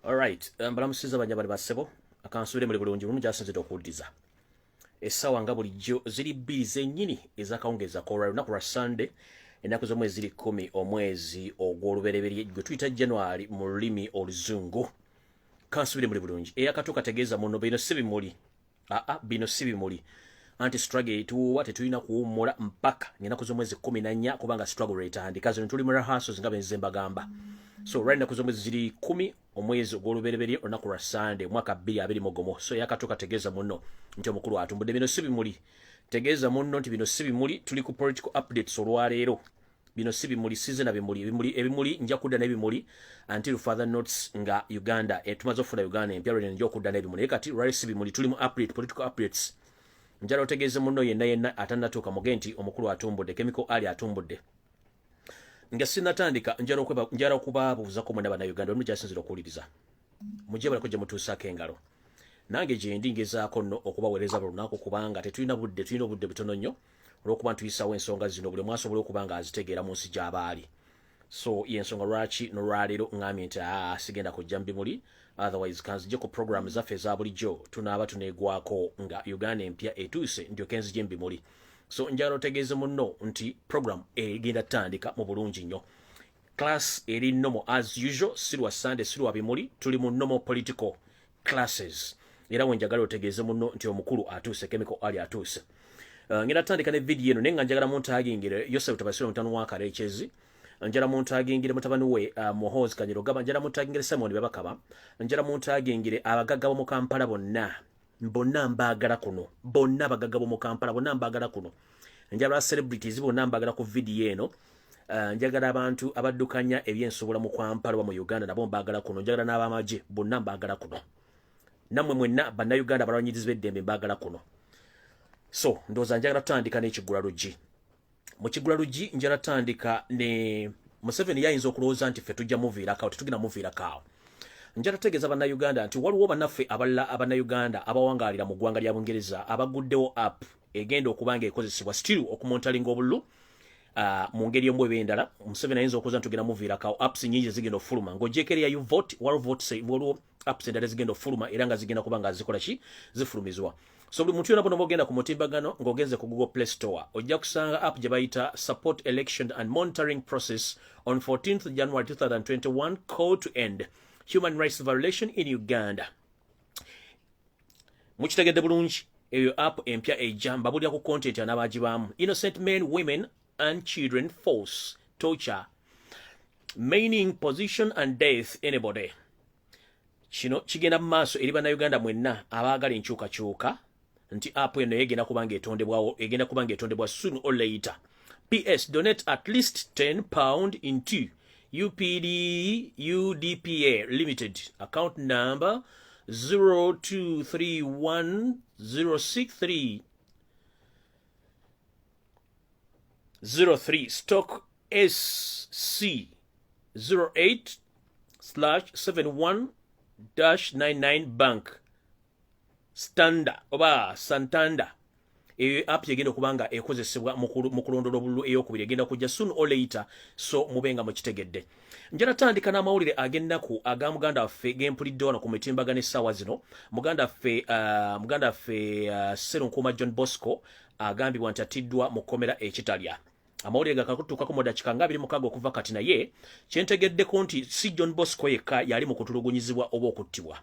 Alright, balamusiza banyabali basebo akansubire muri bulungi bulungi asinzidde okuwuliriza essaawa nga bulijjo ziri bbiri zennyini ezakawungeza kolwa lunaku lwa Sunday ennaku z'omwezi ziri 10 omwezi ogw'olubereberye gwe tuyita January mu lulimi oluzungu. Kansubire muri bulungi eyakato kategeeza muno bino si bimuli bino si bimuli anti struggle tuwa tetulina kuwummula mpaka ennaku z'omwezi 14 kubanga struggle rate andika zino tuli mu rehearsals nga benze mbagamba. So right now kuzomwezi ziri 10 omwezi ogw'olubereberye olunaku lwa Sunday mwaka 2020. So yakatoka tegeeza muno nti omukulu atumbudde bino si bimuli. Tegeeza muno nti bino si bimuli, tuli ku political updates olwaleero. Bino si bimuli season ebimuli nja kudda n'ebimuli until further notes nga Uganda tumaze ofuna Uganda empya lwe nja okudda n'ebimuli kati right si bimuli tuli mu update political updates. Njala otegeeze muno yenna atannatuuka muge nti omukulu atumbudde chemical ali atumbudde. Nga sinatandika njala okubaabuuza ko mwena bannayuganda omu gyasinzira okuwuliriza mujje balako gye mutuusaako engalo nange gye ndi ngezaako nno okubaweereza buli lunaku kubanga tulina obudde butono nnyo olw'okuba ntuyisaawo ensonga zino buli mwasobola okuba nga azitegeera mu nsi gy'abaali. So y'ensonga lwaki n'olwaleero ngambye nti sigenda kujja mu bimuli otherwise kanzije ku program zaffe eza bulijjo tunaaba tuneegwako nga Uganda empya etuuse ndyoke nzije mu bimuli. So njalo otegeeze muno nti program egenda tandika mu bulungi nnyo. Class eri normal as usual, sirwa Sunday sirwa bimuli, tuli mu normal political classes. Era wenjagala otegeeze muno nti omukulu atuuse chemical ali atuuse. Ngenda tandika ne video eno nenga njagala muntagingire Yosef Tabasiro mutano wa Karechezi. Njala muntagingire mutabani we Mohoz Kanyiro gaba njala muntagingire Simon Babakaba. Njala muntagingire abagagga bo mu Kampala bonna mbagala kuno bonna bagagga bo mu Kampala bonna mbagala kuno njagala celebrities bonna mbagala ku video eno njagala abantu abaddukanya ebyensobola mu Kampala mu Uganda nabo mbagala kuno njagala n'abamaje bonna mbagala kuno namwe mwenna bannayuganda abalwanyizi b'eddembe mbagala kuno. So ndoza njagala tutandika n'ekigula luggi mu kigula luggi njagala tutandika ne Museveni yayinza okulowooza nti ffe tujja muviirako tetugenda muviirako. Njala tegeeza bannayuganda nti waliwo bannaffe abalala abannayuganda abawangaalira mu ggwanga lya Bungereza abaguddewo app egenda okubanga ekozesebwa still okumontalinga obululu mu ngeri emu eba endala. Museveni ayinza okuza ntugenda muviirako apps nyingi zigenda ofuluma ng'ojeekereya you vote waliwo vote say waliwo apps endala zigenda ofuluma era nga zigenda kubanga zikola ki zifulumizwa. So buli muntu yona bono bogenda ku mutimbagano ng'ogenze ku Google Play Store ojja kusanga app gye bayita support election and monitoring process on 14th January 2021 call to end human rights violation in Uganda. Mukitegedde bulungi eyo app empya ejamba bulya ku content anabagibaamu innocent men, women and children force torture meaning position and death anybody. Kino kigenda mu maaso eri bannayuganda mwenna abaagala enkyukakyuka nti app eno egenda kubanga etondebwa soon or later. PS donate at least £10 into UPD UDPA Limited account number 0231063003 stock SC 08/71-99 bank Standa oba Santander. Eyo app yegenda okubanga ekozesebwa mu kulondola obululu ey'okubiri egenda kujja soon or later, so mubenga mukitegedde. Njala tandika n'amawulire agendaku aga muganda waffe gempulidde wano ku mitimbagano essaawa zino. Muganda waffe Sserunkuuma John Bosco agambibwa nti atiddwa mu kkomera ekitalya. Amawulire gakakutuukako mu dakiika nga 26 okuva kati naye kyentegeddeko nti si John Bosco yekka yali mu kutulugunyizibwa oba okuttibwa.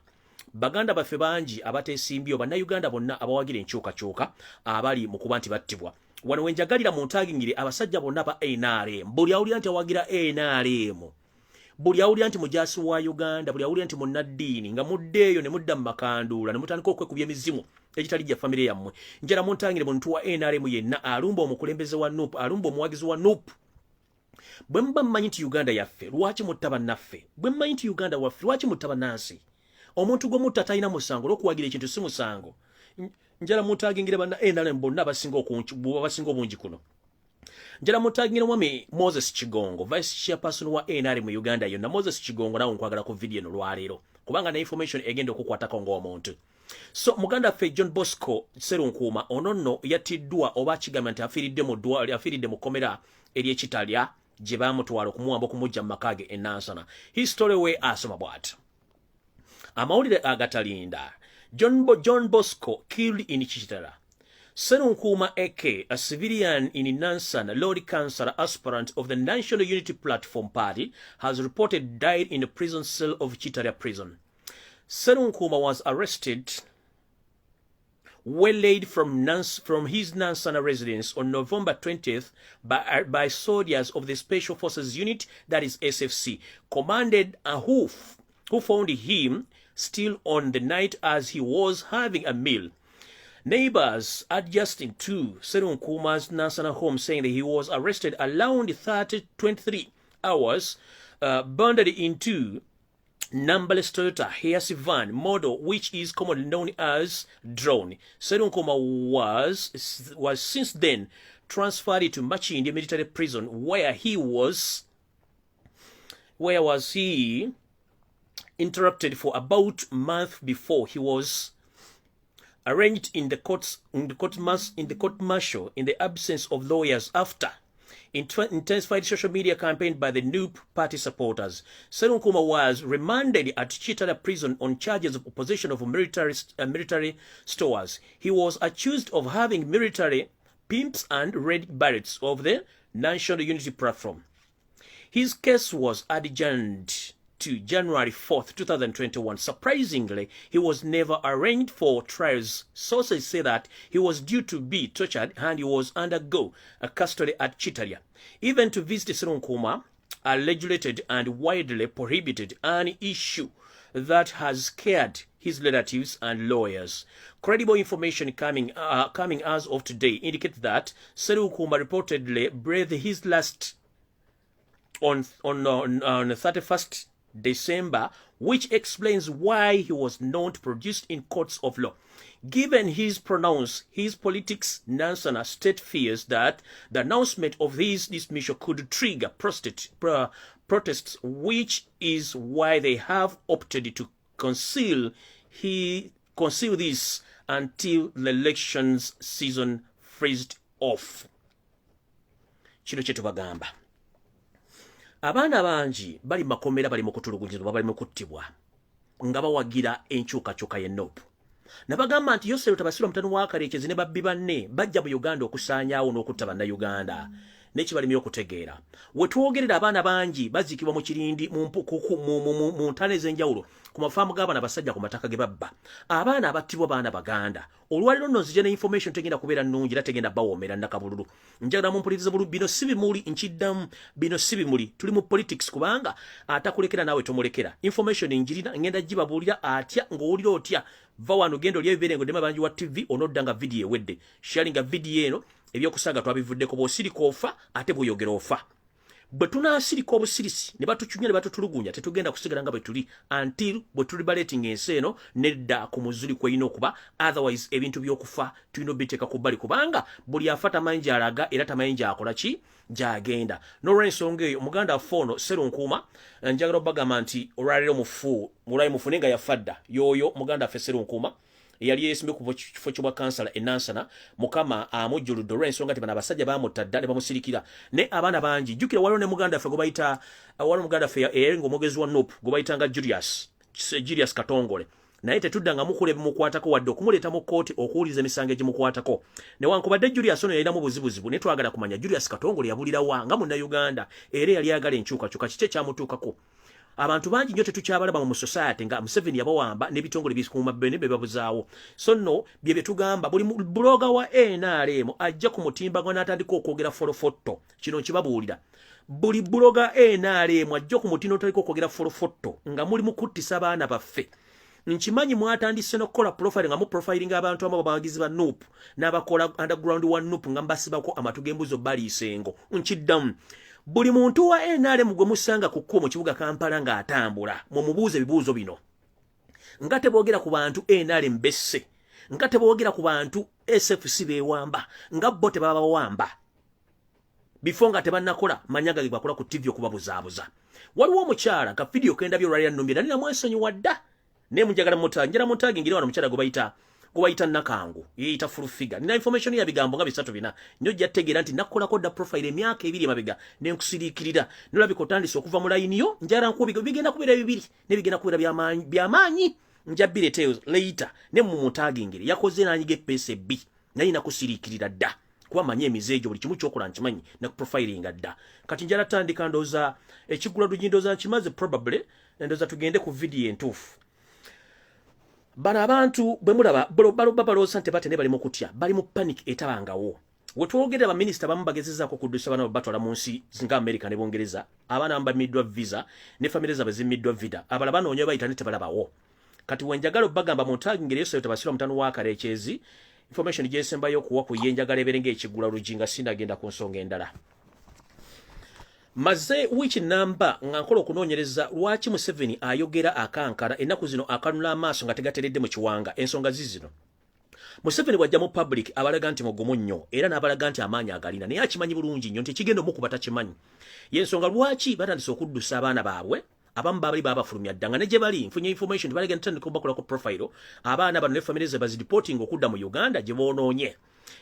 Baganda baffe bangi abateesimbyewo bannayuganda bonna abawagira enkyukakyuka abali mu kuba nti battibwa. Wano wenjagalira mu ntagingire abasajja bonna ba NRM. Buli awulira nti awagira NRM, buli awulira nti mujaasi wa Uganda, buli awulira nti munnaddiini nga muddeeyo ne mudda mu makanduula ne mutandika okwekubya emizimu egitali gya famire yammwe. Njala mu ntagingire muntu wa NRM yenna alumba omukulembeze wa NUP, alumba omuwagizi wa NUP. Bwe muba mmanyi nti Uganda yaffe lwaki mutta bannaffe? Bwe mmanyi nti Uganda waffe lwaki mutta bannansi? Omuntu gwe mutta talina musango olw'okuwagira ekintu si musango. Njala mutagingire banna NRM bonna abasinga obungi kuno. Njala mutagingire mwami Moses Kigongo, Vice Chairperson wa NRM mu Uganda yonna. Moses Kigongo nawe nkwagala ku video eno lwaleero kubanga na information egenda okukwatako ng'omuntu. So muganda waffe John Bosco Sserunkuuma ono nno yattiddwa oba kigamba nti afiiridde mu kkomera ery'ekitalya gye baamutwala okumuwamba okumujja mu maka ge e Nansana. His story we asoma bw'ati. Amawulire agatalinda. John Bosco killed in Chitara. Serunkuma Eke, a civilian in Nansana, Lord Councillor aspirant of the National Unity Platform Party, has reported died in a prison cell of Chitara prison. Serunkuma was arrested waylaid from his Nansana residence on November 20th by soldiers of the Special Forces Unit, that is SFC, commanded who found him still on the night as he was having a meal. Neighbors adjusting to Serunkuma's Nansana home saying that he was arrested around 23 hours, bundled into numberless Toyota Hiace van model, which is commonly known as drone. Serunkuma was since then transferred to Machindi military prison, where he was interrupted for about a month before he was arraigned in the court martial in the absence of lawyers after intensified social media campaign by the NUP party supporters. Serunkuma was remanded at Chitara prison on charges of possession of military stores. He was accused of having military pimps and red berets of the National Unity Platform. His case was adjourned to January 4th, 2021. Surprisingly, he was never arraigned for trials. Sources say that he was due to be tortured and he was undergo a custody at Chitaria. Even to visit Serunkuma are regulated and widely prohibited, an issue that has scared his relatives and lawyers. Credible information coming as of today indicates that Serunkuma reportedly breathed his last on 31st December, which explains why he was not produced in courts of law. Given his pronouns, his politics, Nansana state fears that the announcement of his dismissal could trigger protests, which is why they have opted to conceal this until the elections season phased off. Kino kye tubagamba. Abaana bangi bali makomera bali mukutulugunyizibwa bali mukuttibwa nga bawagira enkyukakyuka ye NUP. Nabagamba nti Yosero Tabasirwa mutanu wa Karekezi ne babbi banne bajja mu Uganda okusaanyaawo n'okutta bannayuganda. N'ekibalimi okutegeera. We twogerera abaana bangi baziikibwa mu kirindi mu ntana ez'enjawulo ku mafaamu g'abaana basajja ku mataka ge babba. Abaana abattibwa baana Baganda. Olwaliro nno nzije ne information tegenda kubeera nnungi era tegenda bawoomera nnakabululu. Njagala mumpulirize bululu, bino si bimuli nkiddamu, bino si bimuli. Tuli mu politics kubanga atakulekera naawe tomulekera. Information njirina ngenda gibabuulira atya ng'owulira otya. Va wano genda olya ebibeerengo ddema bangi wa TV onodda nga vidiyo ewedde. Sharinga vidiyo eno ebyokusaaga twabivuddeko bw'osirika ofa ate bw'oyogera ofa. Bwe tunaasirika obusirisi ne batukyunya ne batutulugunya tetugenda kusigala nga bwe tuli until bwe tulibalating ensi eno nedda ku muzuli kweyina okuba, otherwise ebintu by'okufa tulina obiteeka ku bbali kubanga buli afa tamanyi gy'alaga era tamanyi gy'akola ki gy'agenda. N'olw'ensonga eyo omuganda Fono Serunkuma njagala obbagamba nti olwaliro mufu naye nga yafa dda y'oyo muganda affe Serunkuma yali yesimbe ku kifo ky'obwa kansala enansana mukama amujjuludde olw'ensonga nti bano abasajja baamutta dda ne bamusirikira ne abaana bangi. Jjukira waliwo ne muganda ffe gwe bayita waliwo muganda ffe eyali ng'omwogezi wa NUP gwe bayitanga Julius Katongole, naye tetudda mukule bimukwatako wadde okumuleeta mu kkooti okuwuliza emisango egimukwatako. Newankubadde Julius ono yalinamu buzibuzibu naye twagala kumanya Julius Katongole yabulirawa nga munnayuganda era yali ayagala enkyukakyuka kiki ekyamutuukako. Abantu bangi nnyo tetukyabalaba mu society nga Museveni yabawamba n'ebitongole bikuuma bene be babuzaawo. So nno bye betugamba buli bloga wa NRM ajja ku mutimbagano n'atandika okwogera folofotto. Kino nkibabuulira. Buli bloga NRM ajja ku mutindo n'atandika okwogera folofotto nga muli mukuttisa abaana baffe. Nkimanyi mwatandise n'okukola profile nga mu profiling abantu abo babagizi ba NUP n'abakola underground wa NUP nga mbasibako amatu g'embuzo baliisengo. Nkiddamu. Buli muntu wa NRM gwe musanga ku kkubo mu kibuga Kampala ng'atambula mumubuuze ebibuuzo bino. Nga teboogera ku bantu NRM besse, nga teboogera ku bantu SFC beewamba, nga bo tebabawamba. Before nga tebannakola manyaga ge bakola ku TV okubabuzaabuza. Waliwo omukyala ka video kenda byo lwali annumbye nali namwesonyiwa dda. Ne munjagala njala mutaagi ngira wano mukyala gwe bayita gwaita nakangu yeita full figure nina information ya bigambo nga bisatu bina nyo jattegera nti nakolako da profile emyaka ebiri mabega ne nkusirikirira nolabiko tandise okuva mu line yo njara nkubigo bigenda kubira bibiri ne bigenda kubira byamanyi njabire tales later ne mu mutagingire yakoze nanyige PSB nayi nakusirikirira dda kuba manye emizejo buli kimu kyokola nkimanyi na profiling dda kati njara tandika ndoza ekigula dugindoza nkimaze probably ndoza tugende ku video entufu bana abantu bwe mulaba balo sante batene bali mu kutya bali mu panic etabangawo wetwogera ba minister bamu bagezeza ko kudusa bana batwala munsi zinga America ne Bongereza abana amba midwa visa ne family za bazimidwa vida abala bano onyo bayita nite balabawo kati wenjagalo bagamba montage ngereso yotabasira mutano wa karechezi information jesemba yo kuwa ku yenjagala eberenge ekigula rujinga sinda genda ku nsonga endala maze which number ngankola okunonyereza lwaki mu 7 ayogera akankara enaku zino akanula amaso nga tegateredde mu kiwanga ensonga zizino mu 7 bwajja mu public abalaga nti mugumu nnyo era n'abalaga nti amaanyi agalina naye akimanyi bulungi nnyo nti kigendo mu kubata kimanyi yensonga lwaki batandise okuddusa abaana baabwe abamu babali babafulumya ddanga ne gye bali nfunye information balega ntandika okubakola ku profile abaana bano ne family ze bazireporting okudda mu Uganda gye boonoonye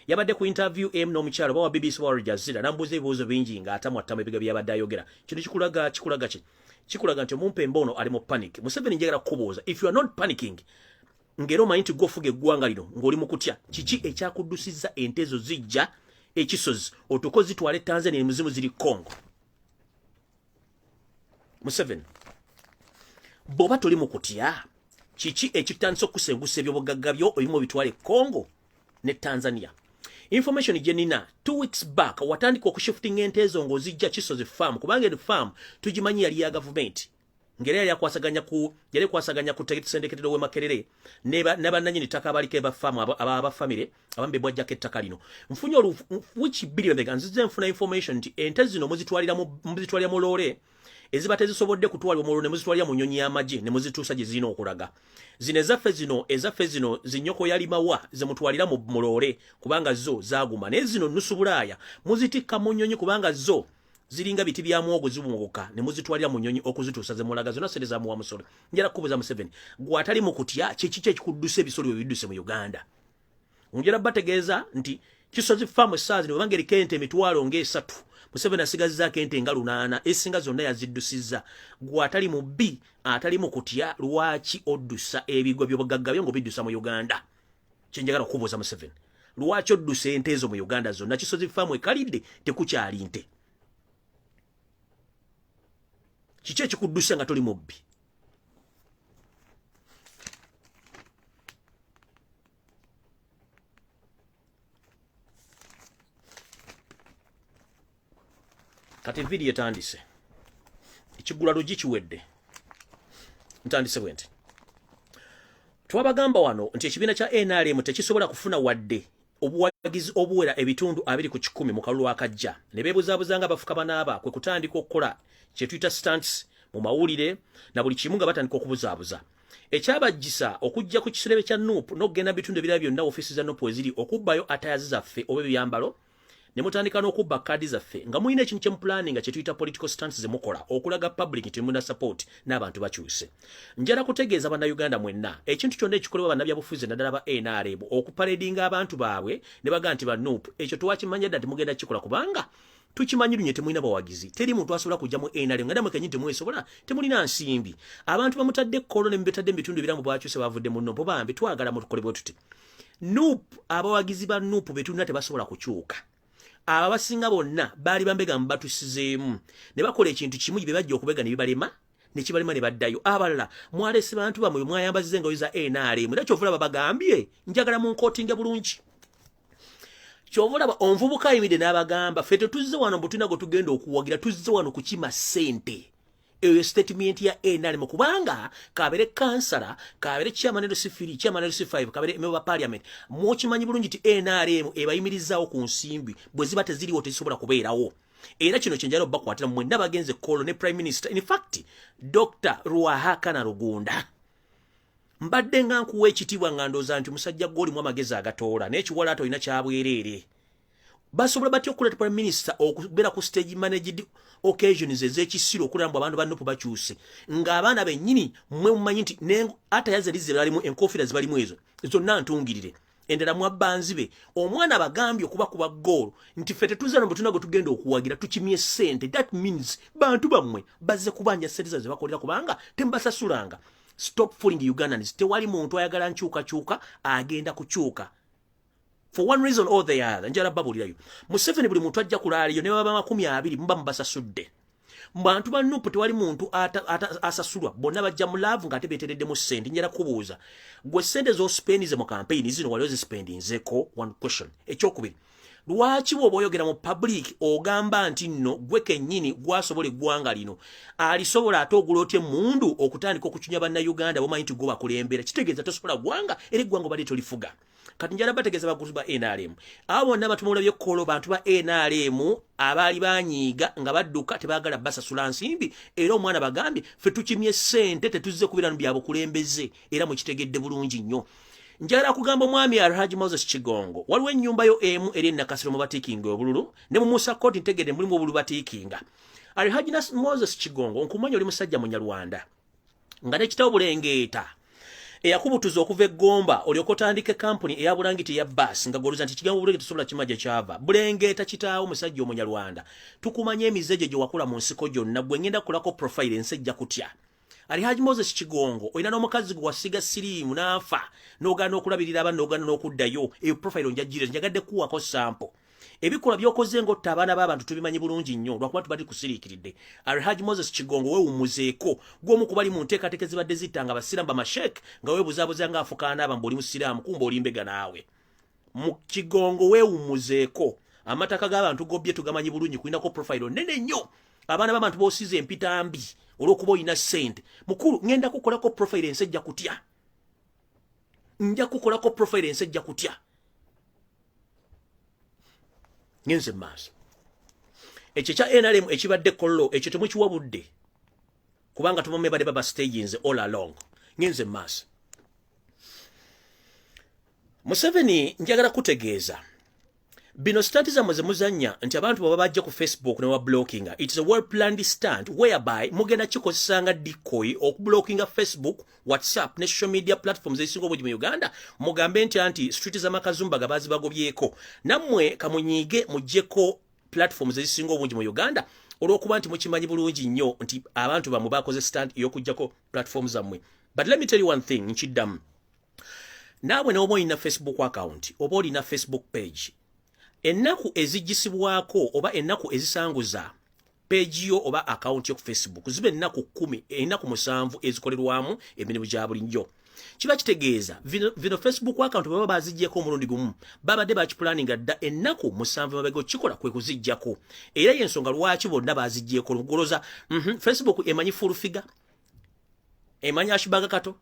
yabadde ku interview n'omukyalo bawa BBC wa Al Jazeera nambuza ebibuuzo bingi ng'atamwattamu ebiga byabadde ayogera kino kikulaga nti omumpe embono ali mu panic Museveni njagala kukubuuza if you are not panicking ngero omanyi nti gofuga eggwanga lino ng'oli mu kutya kiki ekyakuddusizza ente ezo zijja ekisozi otuko zitwale Tanzania emuzimu ziri Congo Museveni boba toli mu kutya kiki ekitandise okusengusa ebyobugagga byo obimu bitwale Congo ne Tanzania information jenina 2 weeks back watandika okushifting ente ezo ng'ozijja kisozi farm kubanga eno farm tugimanyi yali ya government ngere yali kwasaganya ku sendeketero we Makerere neba nanyini taka abalike eba farm aba family abambe bwajja kettaka lino mfunyo which billion the ganze nfuna information nti ente zino muzitwalira mu lore ezibate zisobodde kutwalwa mu lore ne muzitwalira mu nyonyi y'amaje ne muzituusa gye zino okulaga zine ezaffe zino zinyoko yali mawa zemutwalira mu mulore kubanga zo zaguma ne zino nusu bulaya muzitika mu nyonyi kubanga zo ziringa biti bya mwogo zibumuka ne muzitwalira mu nyonyi okuzituusa ze mulaga zona sereza mu wamusolo njala kubuza mu 7 gwatali mu kutya kiki ekikudduse ebisolo biduse mu Uganda njala bategeeza nti kisozi farm size ne bangeri kente emitwalo ng'esatu Museveni asigaza kente nga 8 esinga zonna yaziddusizza gwatali mu B atali mu kutya lwaki oddusa ebigwa by'obugagga byo ngo biddusa mu Uganda kyenjagala okubuuza Museveni lwaki oddusa ente ezo mu Uganda zonna kisozi farm ekalidde tekukyali nte kiki ekikudduse nga toli mu B kati video tandise ekigula lugi kiwedde ntandise bwenti twabagamba wano nti ekibiina kya NRM tekisobola kufuna wadde obuwagizi obuwera ebitundu 210 mu kalulu akajja ne beebuzabuzanga abafuka banaaba kwe kutandika okukola kye tuyita stunts mu mawulire na buli kimu nga batandika okubuzaabuza ekyabajjisa okujja ku kisirebe kya NUP n'okugenda bitundu ebirala byonna ofiisi za NUP eziri okubbayo atayazi zaffe oba ebyambalo ne mutandika n'okubba kaadi zaffe nga mulina ekintu kye mupulaninga kye tuyita political stance ze mukola okulaga public nti muna support n'abantu bakyuse njala kutegeeza bannayuganda mwenna ekintu kyonna ekikolebwa bannabyabufuzi naddala ba NRM okuparedinga abantu baabwe ne baga nti ba NUP ekyo twakimanya dda temugenda kikola kubanga tukimanyi lunye temulina bawagizi teri muntu asobola kujja mu NRM nga namwe kenyini temwesobola temulina nsimbi abantu bamutadde kolo ne mbetadde ebitundu ebiramu bwakyuse bavudde mu NUP bambi twagala mutukolebwe tuti NUP abawagizi ba NUP betulina tebasobola kukyuka abasinga bonna bali bambega mbatusizeemu ne bakola ekintu kimu bye bajja okubega ne bibalema ne kibalema ne baddayo abalala mwalese bantu bamwe mwayambazize engoye za NRM era kyovula babagambye njagala mu nkotinga bulungi kyovula onvubuka ayimide n'abagamba ffe tetuzze wano mbutuna go tugenda okuwagira tuzze wano kukima ssente eyo statement ya NRM kubanga kabere kansala kabere chairman LC3 chairman LC5 kabere member parliament mwokimanyi bulungi ti NRM ebayimirizaawo ku nsimbi bwe ziba teziriwo tezisobola kubeerawo era kino kyenjala bakwatira mwenna bagenze kolo ne prime minister in fact Dr. Ruahakana Rugunda mbadde nga nkuwa ekitibwa nga ndooza nti musajja gw'olimu amagezi agatoola n'ekiwalaata olina kyabwereere basobola batyo okuleta prime minister okubeera ku stage managed occasions ez'ekisiro okulaba abantu bannopu bakyuse ng'abaana bennyini mmwe mumanyi nti ate yazalize balimu enkofiira zibalimu ezo zonna ntungirire endala mwabbanzi be omwana bagambye okuba kuba goal nti ffe tetuzano bwe tuna gwe tugenda okuwagira tukimye ssente that means bantu bammwe bazze kubanja ssente ze bakolera kubanga tembasasulanga. Stop fooling Ugandans. Tewali muntu ayagala nkyuka agenda kukyuka for one reason or the other. Njala babulirayo Museveni buli muntu ajja kulaaliyo ne baba 20 mba mbasasudde bantu bannupu tewali muntu asasulwa bonna bajja mu laavu ng'ate beeteredde mu ssente. Njala kubuuza gwe ssente z'ospendize mu campaign zino waliwo zisipendinzeko. One question. Ekyokubiri, lwaki bw'oba oyogera mu public ogamba nti nno gwe kennyini gwasobola eggwanga lino alisobola ate ogula otya emundu okutandika okucunya bannayuganda bomanyi nti gwe bakulembera kitegeeza tosobola ggwanga era eggwanga obadde tolifuga. Kati njala bategeeza baguzi ba NRM abo bonna batumulabye kolo bantu ba NRM abaali banyiiga nga badduka tebaagala basasula nsimbi era omwana bagambye ffe tukimye ssente tetuzze kubeera mu byabukulembeze era mukitegedde bulungi nnyo. Njala kugamba omwami Alhaji Moses Kigongo waliwo ennyumba yo emu eri Nakasero mu batiikinga obululu ne mu Musa Court ntegedde mulimu obululu batiikinga. Alhaji Moses Kigongo nkumanya oli musajja Munyarwanda nga nekitawo bulengeeta eyakubutuza okuva eggomba olyoka otandika kampuni eya Bulangiti ya bus nga goluza nti kigambo Bulangiti tosobola kimaje kyava bulengeeta kitaawo musajja Omunyarwanda tukumanya emizejo gye wakula mu nsiko gyonna gwe ngenda kulako profile ensejja kutya. Alhaji Moses Kigongo oyina n'omukazi gwe wasiga siriimu n'afa n'ogaana okulabirira abaana n'ogaana n'okuddayo eyo profile onjagire njagadde kuwako sample ebikola by'okoze ng'otta abaana b'abantu tubimanyi bulungi nnyo lwakuba tubadde kusiriikiridde. Alhaji Moses Kigongo weewummuzeeko gw'omu ku bali mu nteekateeka ezibadde zittanga abasiraamu bamashek nga weebuzaabuza ng'afukaana aba mb'oli musiraamu kumba oli mbega naawe. Mu Kigongo weewummuzeeko amataka g'abantu g'obbye tugamanyi bulungi kulinako profile nnene nnyo abaana b'abantu b'osize empita mbi olw'okuba oyina ssente. Mukulu ngenda kukolako profile ensejja kutya nja kukolako profile ensejja kutya ngenze maaso ekyo kya NRM ekibadde kollo ekyo temukiwabudde kubanga tumame badde baba stages all along ngenze maaso. Museveni njagala kutegeeza bino stunt zammwe ze muzannya nti abantu baba bajja ku Facebook ne wablockinga it is a well planned stunt whereby mugenda kikozesanga decoy okublockinga Facebook, WhatsApp ne social media platforms ezisinga obungi mu Uganda mugambe nti anti street z'amakazumba gabazi bagobyeko nammwe kamunyiige mujjeko platforms ezisinga obungi mu Uganda olw'okuba nti mukimanyi bulungi nnyo nti abantu bamwe bakoze stunt ey'okujjako platforms zammwe. But let me tell you one thing nkiddamu naabwe n'oba olina Facebook account oba olina Facebook page ennaku ezijjisibwako oba ennaku ezisanguza page yo oba account yo ku Facebook zibe ennaku 10 ennaku 7 ezikolerwamu emirimu gya bulijjo. Kiba kitegeeza vino Facebook account baba bazijjeko omulundi gumu babadde bakipulaninga dda ennaku 7 mabega kikola kwe kuzijjako era y'ensonga lwaki bonna bazijjeko lugoloza Facebook emanyi full figure emanyi ashibaga kato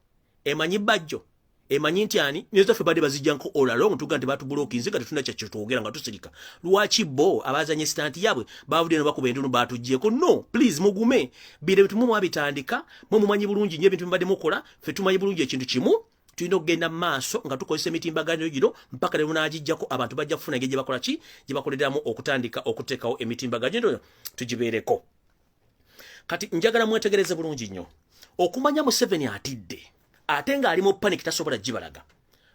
emanyi bajjo emanyi nti ani nyezo ffe badde bazijjanko all along tuga nti batubulookinze nga tetuna kyakyo twogera nga tusirika lwaki bo abazanye stand yabwe bavudde no bakuba entono batuggyeko. No please mugume bire bitu mumwe abitandika mwe mumanyi bulungi nnyo ebintu mbadde mukola ffe tumanyi bulungi ekintu kimu tulina okugenda maaso nga tukozesa emitimbagano gino mpaka ne munaagijjako abantu bajja kufuna engeri gye bakola ki gye bakoleramu okutandika okuteekawo emitimbagano tugibeereko. Kati njagala mwetegereze bulungi nnyo okumanya Museveni atidde ate nga ali mu panic tasobola gibalaga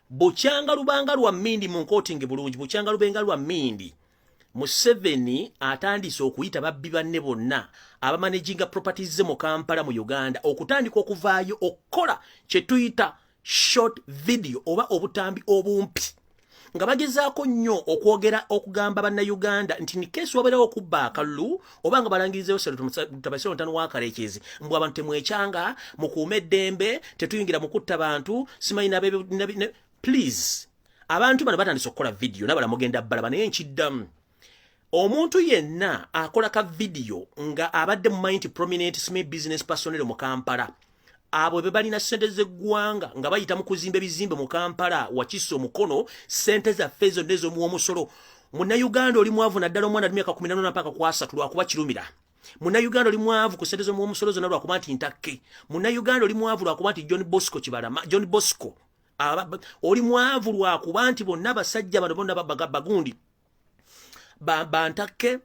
bukyanga lubanga lwa mindi mu nkotinge bulungi bukyanga lubenga lwa mindi Museveni atandise okuyita babbi banne bonna abamanaginga properties ze mu Kampala mu Uganda okutandika okuvaayo okukola kye tuyita short video oba obutambi obumpi nga bagezaako nnyo okwogera okugamba bannayuganda nti ni keesi wabeerawo okubba akalulu oba nga balangirizeewo tabasiro ntano wakareekezi mbw abantu temwekyanga mukuume eddembe tetuyingira mu kutta bantu simanyi please abantu bano batandise okukola vidiyo nabala mugenda balaba naye nkiddamu omuntu yenna akola ka vidiyo nga abadde mu mind prominent small business personnel mu Kampala abo be balina ssente z'eggwanga nga bayita mu kuzimba ebizimbe mu Kampala wakisa omukono ssente zaffe zonna ez'omuwomusolo. Munnayuganda oli mwavu naddala omwana ali myaka 14 mpaka ku 3 lwakuba kirumira. Munnayuganda oli mwavu ku ssente z'omuwomusolo zonna lwakuba nti ntakke. Munnayuganda oli mwavu lwakuba nti John Bosco oli mwavu lwakuba nti bonna basajja bano bonna bagundi bantake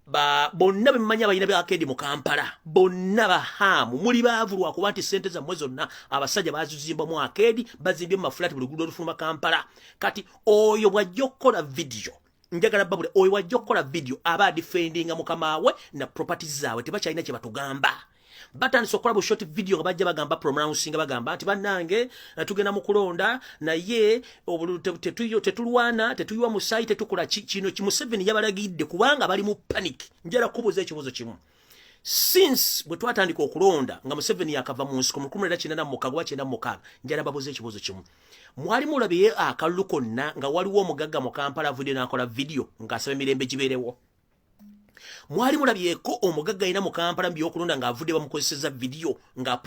bonna bemanya bayina byakedi mu Kampala bonna bahamu muli bavulwa kuba nti sente za mwezi zonna abasajja bazuzimba mu akedi bazimbye mu flat buli gudo lufuma Kampala kati oyo bwajjokola video njagala babule oyo wajjokola video aba defendinga mukamawe na properties zawe tebakyalina kye batugamba batandise okola bu short video nga bajja bagamba pronouncing bagamba nti bannange tugenda mu kulonda naye tetulwana tetuywa mu site tetukola kino ki Museveni yabalagidde kubanga bali mu panic njala kubuza ekibuzo kimu since bwe twatandika okulonda nga Museveni yakava mu nsiko mu 1996 njala babuza ekibuzo kimu mwali mulabiye akalulu konna nga waliwo omugagga mu Kampala video nakola video nga asaba emirembe giberewo mwali mulabyeko omugagga ina mu Kampala mbyokulonda nga avudde bamukozeseza video nga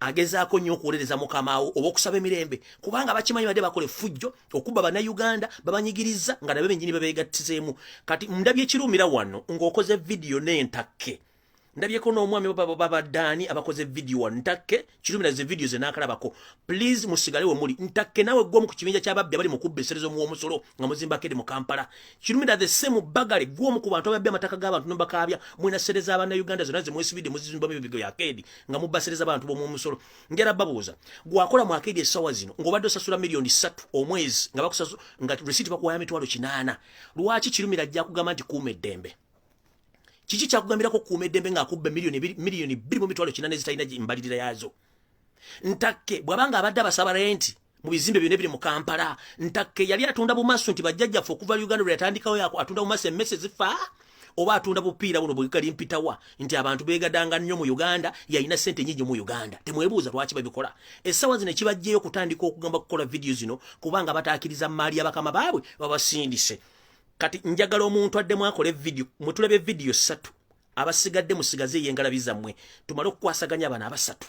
agezaako nnyo okuwuliriza mukamaawo oba okusaba emirembe kubanga bakimanyi badde bakole fujjo okuba bannayuganda babanyigiriza nga nabe bennyini babeegattizeemu kati ndabye ekirumira wano ng'okoze video n'entakke ndabyeko n'omwami babaddaani abakoze video wano ntakke kirumira ze video ze naakalabako please musigale we muli ntakke nawe gwomu ku kibinja ky'ababbi abali mu kubba esserezo muw'omusolo nga muzimbakedi mu Kampala kirumira the same bagale gwomu ku bantu ababbi amataka g'abantu nombakaabya mwina sereza abannayuganda zonna ze mwesibidde muzizimbamu ebigo ya akedi nga mubbasereza abantu b'omuw'omusolo ngera babuuza gwakola mu akedi essaawa zino ng'obadde osasula miliyoni 3 omwezi nga bakusasula nga receipt bakuwaya mitwalo 8 lwaki kirumira ajja kugamba nti kuuma eddembe kiki kyakugambirako kuuma eddembe ng'akubba miliyoni 2.8 zitalina embalirira yaazo ntakke bw'abanga abadde abasaba renti mu bizimbe byonna biri mu Kampala ntakke yali atunda bumaaso nti bajjajjaffe okuva Uganda lwe yatandikawo atunda bumaaso emmese zifa oba atunda bupiira buno bwekali mpitawa nti abantu beegadanga nnyo mu Uganda yalina sente nnyingi mu Uganda temwebuuza lwaki babikola essaawa zino ekibajjeyo okutandika okugamba kukola video zino kubanga bataakiriza maali y'abakama baabwe babasindise kati njagala omuntu addemu akole video mutulebe video 3 abasigadde musigaze yengalabi zammwe tumale okukwasaganya abana abasatu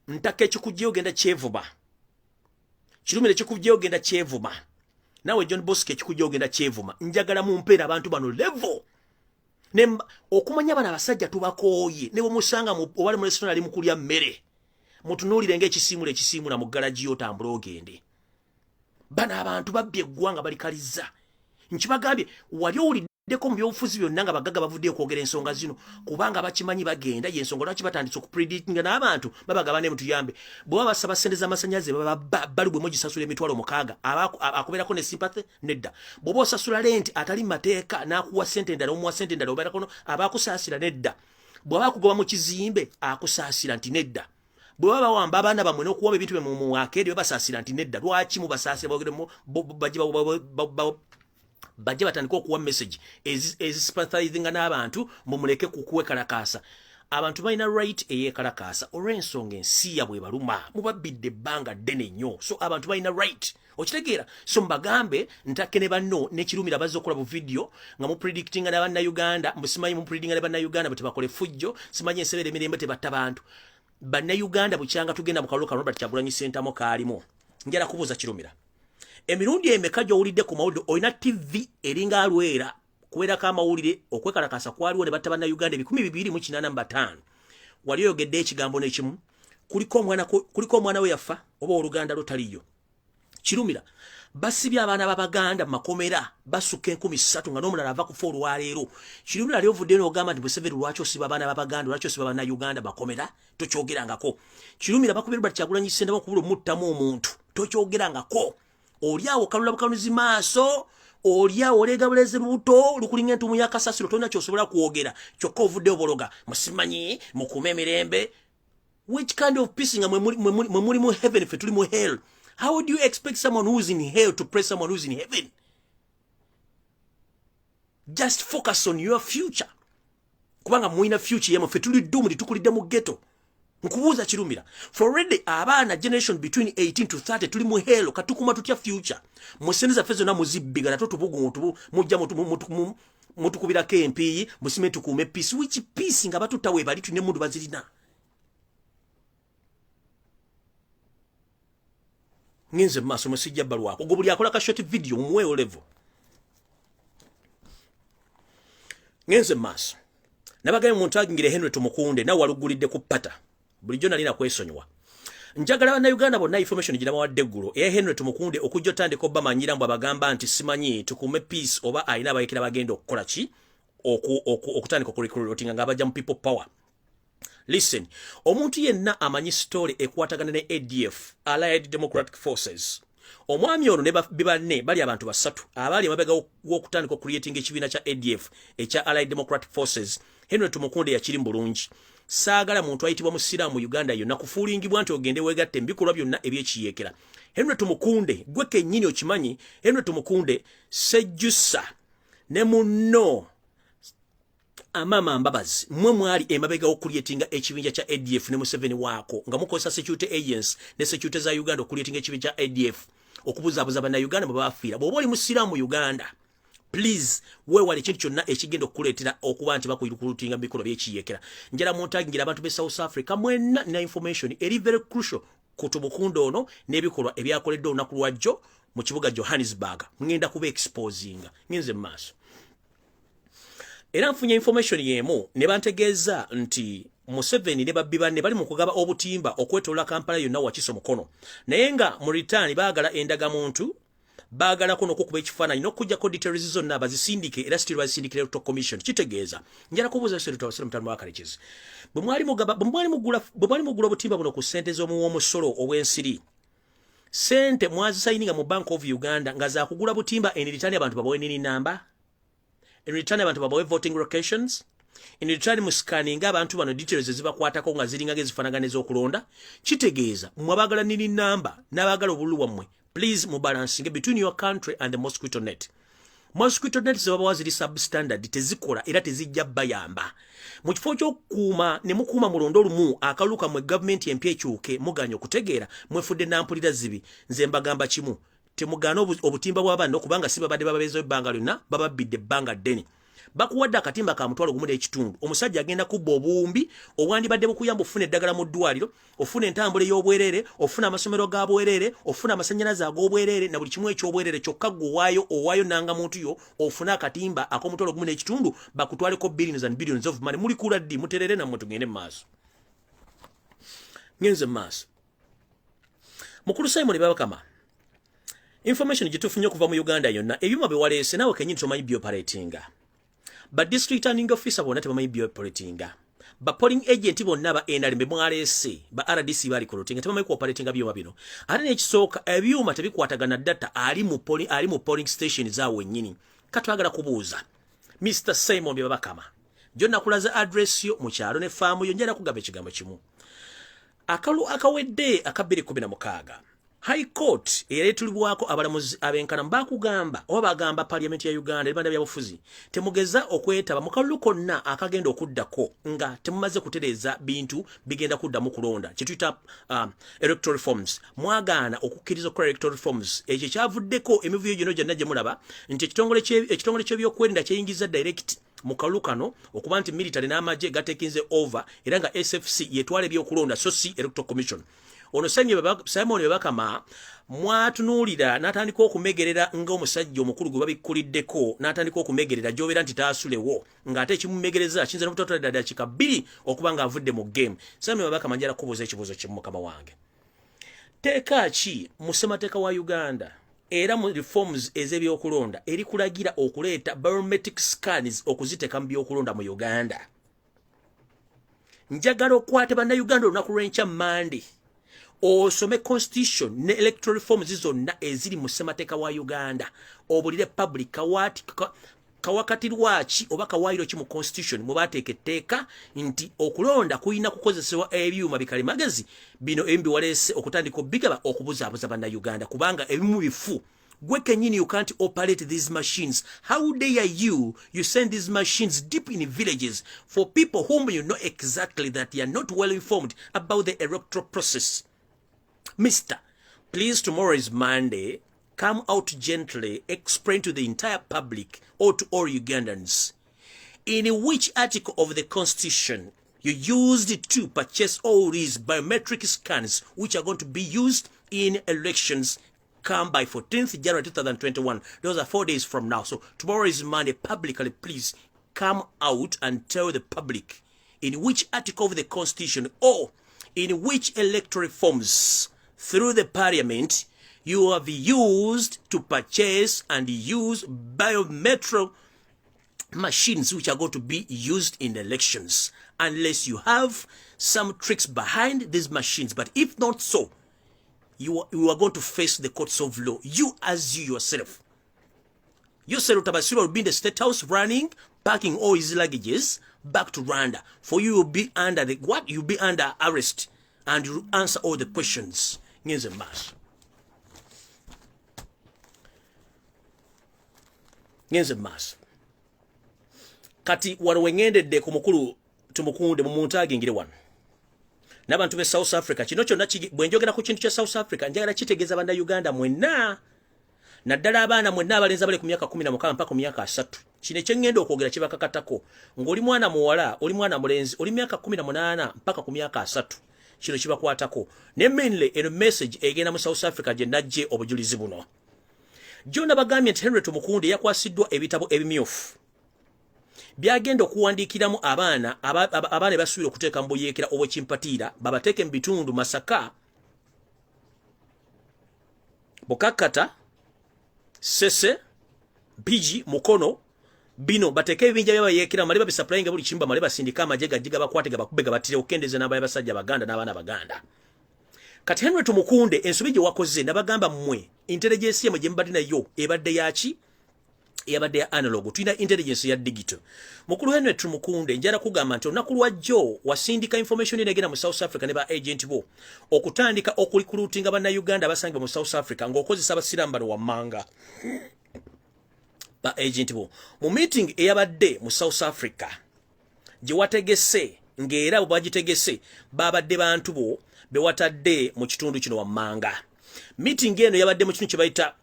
ntaka ekikujjeyo genda Kyevuma kirumire ekikujjeyo genda Kyevuma nawe John Bosque ekikujjeyo genda Kyevuma njagala mumpeera abantu bano level okumanya abana abasajja tubakooye ne bwemusanga obali mu restaurant ali mukulya mmere mutunuulire ng'ekisiimula mu galaji yotambula ogende bana abantu babbye eggwanga balikaliza nkibagambye wali owuliddeko mu byobufuzi byonna nga bagagga bavuddeyo okwogera ensonga zino kubanga bakimanyi bagenda yensonga lwaki batandise okupredictinga n'abantu babagaba ne mutuyambe bwe baba basaba ssente z'amasannyalaze bali bwe mogisasula emitwalo 6 akubeerako ne sympathy nedda bw'oba osasula lenti atali mu mateeka n'akuwa ssente endala omuwa ssente endala obeerako abaakusaasira nedda bw'aba akugoba mu kizimbe akusaasira nti nedda bwe baba bawamba abaana bammwe n'okuwaba ebintu bye mu akeedi babasaasira nti nedda lwaki mubasaasira bajje batandika okuwa message ezisympathizing n'abantu mumuleke kuwekalakaasa abantu balina right eyekalakaasa olw'ensonga ensi yabwe baluma mubabbidde ebbanga ddene nnyo so abantu balina right okitegeera so mbagambe ntakke ne banno nekirumira bazze okukola bu video nga mupredictinga n'abannayuganda musimanyi mupredictinga ne bannayuganda bwe tebakole fujjo simanyi ensebera emirembe tebatta bantu bannayuganda bukyanga tugenda mu kalulu ka Robert Kyagulanyi Ssentamu kaalimu njala kubuuza kirumira emirundi emeka gy'owulidde ku mawulire olina TV eringa alwera kubeerako amawulire okwekalakasa kwaliwo ne batta bannayuganda 285 wali oyogedde ekigambo n'ekimu kuliko omwana we yafa oba oluganda lutaliyo kirumira basibye abaana b'Abaganda mu makomera basuka 3,000 nga n'omulala ava kufa olwaleero kirumira ali ovudde n'ogamba nti Museveni lwaki osiba abaana b'Abaganda lwaki osiba bannayuganda makomera tokyogerangako kirumira bakubira Robert Kyagulanyi Ssentamu okubula omuttamu omuntu tokyogerangako oliawo kalula bukanuzi maaso oliawo olega buleze lubuto lukulinga entumu ya kasasiro tolina kyosobola kwogera kyokka ovudde obologa musimanyi mukume emirembe which kind of peace nga mwe muli mu heaven fe tuli mu hell how would you expect someone who's in hell to praise someone who's in heaven just focus on your future kubanga muina future yamwe fe tuli doomed tukulidde mu ghetto nkubuuza kirumira for already abaana generation between 18 to 30 tuli mu hell katukuma tutya future museniza fezo na muzibbiga nato tubugu mujja mutukubira KMP musime tukume peace which peace nga batutawe bali tune mundu bazirina nginze maso musijja balwako gobuli akola ka short video mweyo level nginze maso nabagaye muntu agingire Henry tumukunde na walugulidde ku pata bulijjo nalina kwesonyiwa Njagala bannayuganda bonna information girabawadde eggulo eya Henry Tumukunde okujja otandika obamanyira mbu abagamba nti simanyi tukume peace oba alina abayekera bagenda okukola ki okutandika okurecruitinga ng'abajja mu people power. Listen, omuntu yenna amanyi story ekwatagana ne ADF, Allied Democratic Forces. Omwami ono ne bibanne bali abantu basatu abali emabega w'okutandika okcreating ekibiina kya ADF ekya Allied Democratic Forces. Henry Tumukunde yakiri bulungi. Saagala muntu ayitibwa musiraamu Uganda yonna kufuulingibwa nti ogende weegatte mbikolwa byonna ebyekiyekera. Henry Tumukunde gwe kennyini okimanyi. Henry Tumukunde sejjusa ne munno Amama Mbabazi mwe mwali emabega okuliyetinga ekibinja kya ADF ne Museveni waako nga mukozesa security agents ne security za Uganda okuliyetinga ekibinja kya ADF okubuzaabuza bana Uganda bwe bafiira. Bw'oba oli musiraamu Uganda, please weewale ekintu kyonna ekigenda okukuleetera okuba nti bakuyirukulutinga bikolo byekiyekera. Njala muntagingira abantu be South Africa mwenna na information eri very crucial ku Tumukunde ono n'ebikolwa ebyakoledde olunaku lwajjo mu kibuga Johannesburg. Ngenda kuba exposinga ngenze mu maaso. Era nfunye information yemu ne bantegeeza nti Museveni ne babbi banne bali mu kugaba obutimba okwetolola Kampala yonna wakiso mukono. Naye nga mu return baagala endagamuntu, baagala kuno okukuba ekifaananyi n'okuggyako details zonna abazisindike era still bazisindikira Electoral Commission. Kitegeeza njala kubuuza Senator Wasira Mutanda Wakarekezi, bwe mwali mugula obutimba buno ku ssente z'omuwoomusolo obw'ensiri, ssente mwazisayininga mu Bank of Uganda nga za kugula butimba in return abantu babawe nini namba, in return abantu babawe voting locations, in return musikaninga abantu bano details ezibakwatako nga ziringa gezifaanagana ez'okulonda. Kitegeeza mwabagala nini namba n'abagala obululu bwammwe, please mubalancing between your country and the mosquito net. Mosquito net zebabawa ziri substandard, tezikola era tezijja bayamba. Mu kifo ky'okukuuma ne mukuuma mulondo olumu akaluka mwe government empya ekyuke muganya okutegeera mwefudde nampulira zibi. Nze mbagamba kimu, temugaana obutimba bw'abantu okubanga si babadde bababeezawo ebbanga lyonna, bababbidde ebbanga ddene. Bakuwadde akatimba ka mutwalo gumu n'ekitundu, omusajja agenda kubba obuwumbi obwandibadde bukuyamba ofuna eddagala mu ddwaliro, ofuna entambula ey'obwerere, ofuna amasomero ga bwerere, ofuna amasannyalaze ag'obwerere na buli kimu eky'obwerere. Kyokka gwe owaayo nanga muntu yo ofuna akatimba ak'omutwalo gumu n'ekitundu, bakutwaleko billions and billions of money. Muli kula ddi muterere nammwe tugende mu maaso. Ngenze mu maaso. Mukulu Simon Babakama, information gye tufunye okuva mu Uganda yonna, ebyuma bye waleese naawe kennyini tomanyi byoperatinga. Ba district turning officer bonna tebamanyi byoperatinga. Ba polling agent bonna ba NRM mwaleese, ba RDC bali kolotinga tebamanyi kuoperatinga byuma bino. Ate n'ekisooka ebyuma tebikwatagana data ali mu polling station zaawe nnyini. Katwagala kubuuza Mr. Simon Babakama, jonna kulaza address yo mu kyalo ne faamu yo, njala kugamba ekigambo kimu. Akalu akawedde aka 2016 High Court eretulibwako abalamuzi abenkana bakugamba oba bagamba Parliament ya Uganda ebanda byabufuzi temugeza okwetaba mu kalulu konna akagenda okuddako nga temumaze kutereza bintu bigenda kudda mu kulonda kituyita electoral reforms. Mwagaana okukkiriza ku electoral reforms ekyo kyavuddeko emivuyo gino gyonna gye mulaba nti ekitongole ky'ebyokwerinda kyeyingiza direct mu kalulu kano okuba nti military n'amagye gatekinze over era nga SFC yetwala ebyokulonda so si electoral commission. Ono Simon Babakama mwatunuulira n'atandika okumegerera ng'omusajja omukulu gwe babikkuliddeko n'atandika okumegerera gy'obeera nti taasulewo ng'ate ekimumegereza kinza n'obutotole ddala dakika 2 okuba ng'avudde mu game. Simon Babakama njala kubuuza ekibuuzo kimu mukama wange. Teeka ki mu ssemateeka wa Uganda era mu reforms ez'ebyokulonda erikulagira okuleeta biometric scans okuziteeka mu byokulonda mu Uganda? Njagala okwate bannayuganda olunaku lw'enkya Monday osome constitution ne electoral reforms zonna eziri mu ssemateeka wa Uganda, obulire public kawakati lwaki oba kawaayiro ki mu constitution mwe bateeka etteeka nti okulonda kuyina kukozesebwa ebyuma bikalimagezi bino embi waleese okutandika obigaba okubuzaabuza bannayuganda kubanga ebimu bifu. Gwe kenyini you can't operate these machines. How dare you send these machines deep in villages for people whom you know exactly that they are not well informed about the electoral process? Mister, please, tomorrow is Monday. Come out gently, explain to the entire public or to all Ugandans in which article of the Constitution you used to purchase all these biometric scans which are going to be used in elections come by 14th January 2021. Those are 4 days from now. So tomorrow is Monday. Publicly, please come out and tell the public in which article of the Constitution or in which electoral forms through the parliament you have used to purchase and use biometric machines which are going to be used in elections, unless you have some tricks behind these machines. But if not so, you are going to face the courts of law. You as you yourself. Yourself Tabasiro will be in the State House running, packing all his luggages back to Rwanda. For you will be under the what? You'll be under arrest and you answer all the questions. Ngenze mass. Ngenze mass. Kati warwengendedde ku mukulu tumukunde mu muntagingire wano. N'abantu be South Africa kino kyonna bwenjogera ku kintu kya South Africa njagala kitegeeza banda Uganda mwenna naddala abaana mwenna abalenzi abali ku myaka 10 mpaka ku myaka 3 kino kyengenda okwogera kibakakatako ng'oli mwana muwala oli mwana mulenzi oli myaka 18 mpaka ku myaka 3 kino kibakwatako ne mainly eno message egenda mu South Africa gye najje obujulizi buno Jona bagambye nti Henry Tumukunde yakwasiddwa ebitabo ebimyufu byagenda okuwandiikiramu abaana basuubira okuteeka mu buyeekera obwekimpatiira babateeke mu bitundu Masaka Bukakata Sese Biji Mukono bino bateeke ebibinja byabayeekera mali babisupplyinga buli kimba mali basindika amagye gajiga bakwate gabakube gabatire okendeze n'abaye basajja baganda n'abaana baganda kati Henry Tumukunde ensobi gye wakoze nabagamba mmwe intelligence yamwe gye mbadde nayo ebadde yaki yabadde ya analog tulina intelligence ya digital mukulu Henry Tumukunde njala kugamba nti olunaku lwajjo wasindika information enegenda mu South Africa ne ba agent bo okutandika okurecruitinga banna Uganda basangibwa mu South Africa ng'okozesa abasirambalo wammanga ba agent bo mu meeting eyabadde mu South Africa gye wategese ng'era bwe bagitegese babadde bantu bo be watadde mu kitundu kino wammanga meeting eno yabadde mu kitundu kye bayita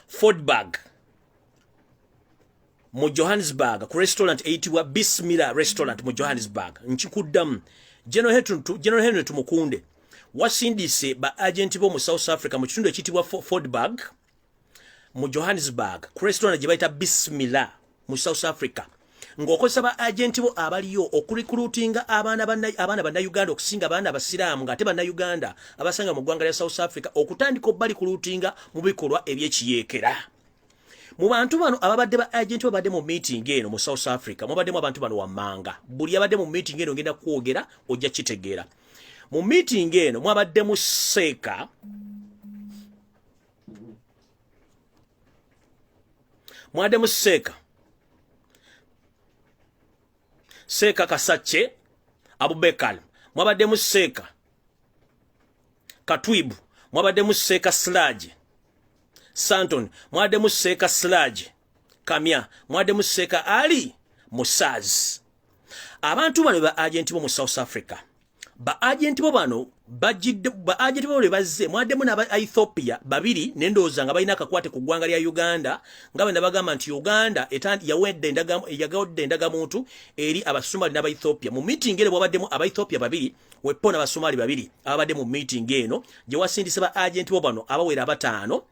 Fordburg mu Johannesburg ku restaurant eyitibwa Bismillah restaurant mu Johannesburg nkikuddamu General Henry Tumukunde wasindise ba agent bo mu South Africa mu kitundu ekiyitibwa Fordburg mu Johannesburg ku restaurant gye bayita Bismillah mu South Africa ng'okozesa ba agent bo abaliyo okurecruitinga abaana banna Uganda okusinga abaana abasiraamu ng'ate banna Uganda abasanga mu ggwanga lya South Africa okutandika okubarecruitinga mu bikolwa ebyekiyeekera mu bantu bano ababadde ba agent babadde mu meeting eno mu South Africa mubadde mu abantu bano wammanga buli abadde mu meeting eno ngenda kwogera ojja kitegeera mu meeting eno mwabadde mu Seeka mwabadde mu Seeka Kasache Abubekal mwabadde mu Seeka Katwibu mwabadde mu Seeka Slaje Santon mwade museka Sludge Kamya mwade museka Ali Musaz abantu bano ba agent bo mu South Africa ba agent bo bano bajidde ba agent bo le bazze mwade mu na Ethiopia babiri nendoza nga balina akakwate ku ggwanga lya Uganda nga benda bagamba nti Uganda yagadde endaga muntu eri abasumali n'aba Ethiopia mu meeting eno bwabaddemu aba Ethiopia babiri wepona abasumali babiri abadde mu meeting eno gye wasindise ba agent bo bano abawera abatano